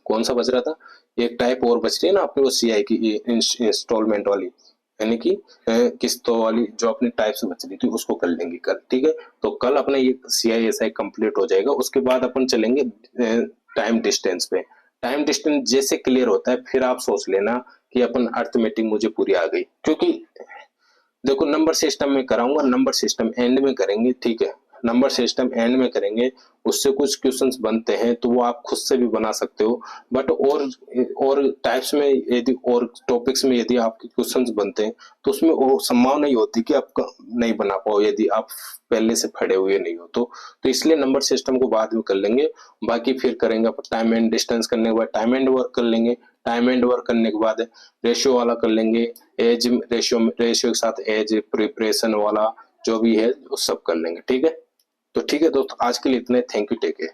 कौन सा बच रहा था, एक टाइप और बच रही है ना अपने, वो CI की इंस्टॉलमेंट वाली, यानी कि किस्तों वाली, जो अपनी टाइप से बच रही थी उसको कर लेंगे कल, ठीक है। तो कल अपना ये CISI कंप्लीट हो जाएगा, उसके बाद अपन चलेंगे टाइम डिस्टेंस पे। टाइम डिस्टेंस जैसे क्लियर होता है फिर आप सोच लेना कि अपन अर्थमेटिक मुझे पूरी आ गई, क्योंकि देखो नंबर सिस्टम में कराऊंगा, नंबर सिस्टम एंड में करेंगे, ठीक है, नंबर सिस्टम एंड में करेंगे, उससे कुछ क्वेश्चंस बनते हैं तो वो आप खुद से भी बना सकते हो। बट और टाइप्स में यदि और टॉपिक्स में यदि आपके क्वेश्चंस बनते हैं तो उसमें वो संभावना नहीं होती कि आप नहीं बना पाओ यदि आप पहले से पढ़े हुए नहीं हो तो इसलिए नंबर सिस्टम को बाद में कर लेंगे। बाकी फिर करेंगे टाइम एंड डिस्टेंस, करने के बाद टाइम एंड वर्क कर लेंगे, टाइम एंड वर्क करने के बाद रेशियो वाला कर लेंगे, एज रेशियो के साथ एज प्रिपरेशन वाला जो भी है वो सब कर लेंगे, ठीक है। तो ठीक है दोस्तों, आज के लिए इतने, थैंक यू, टेक केयर।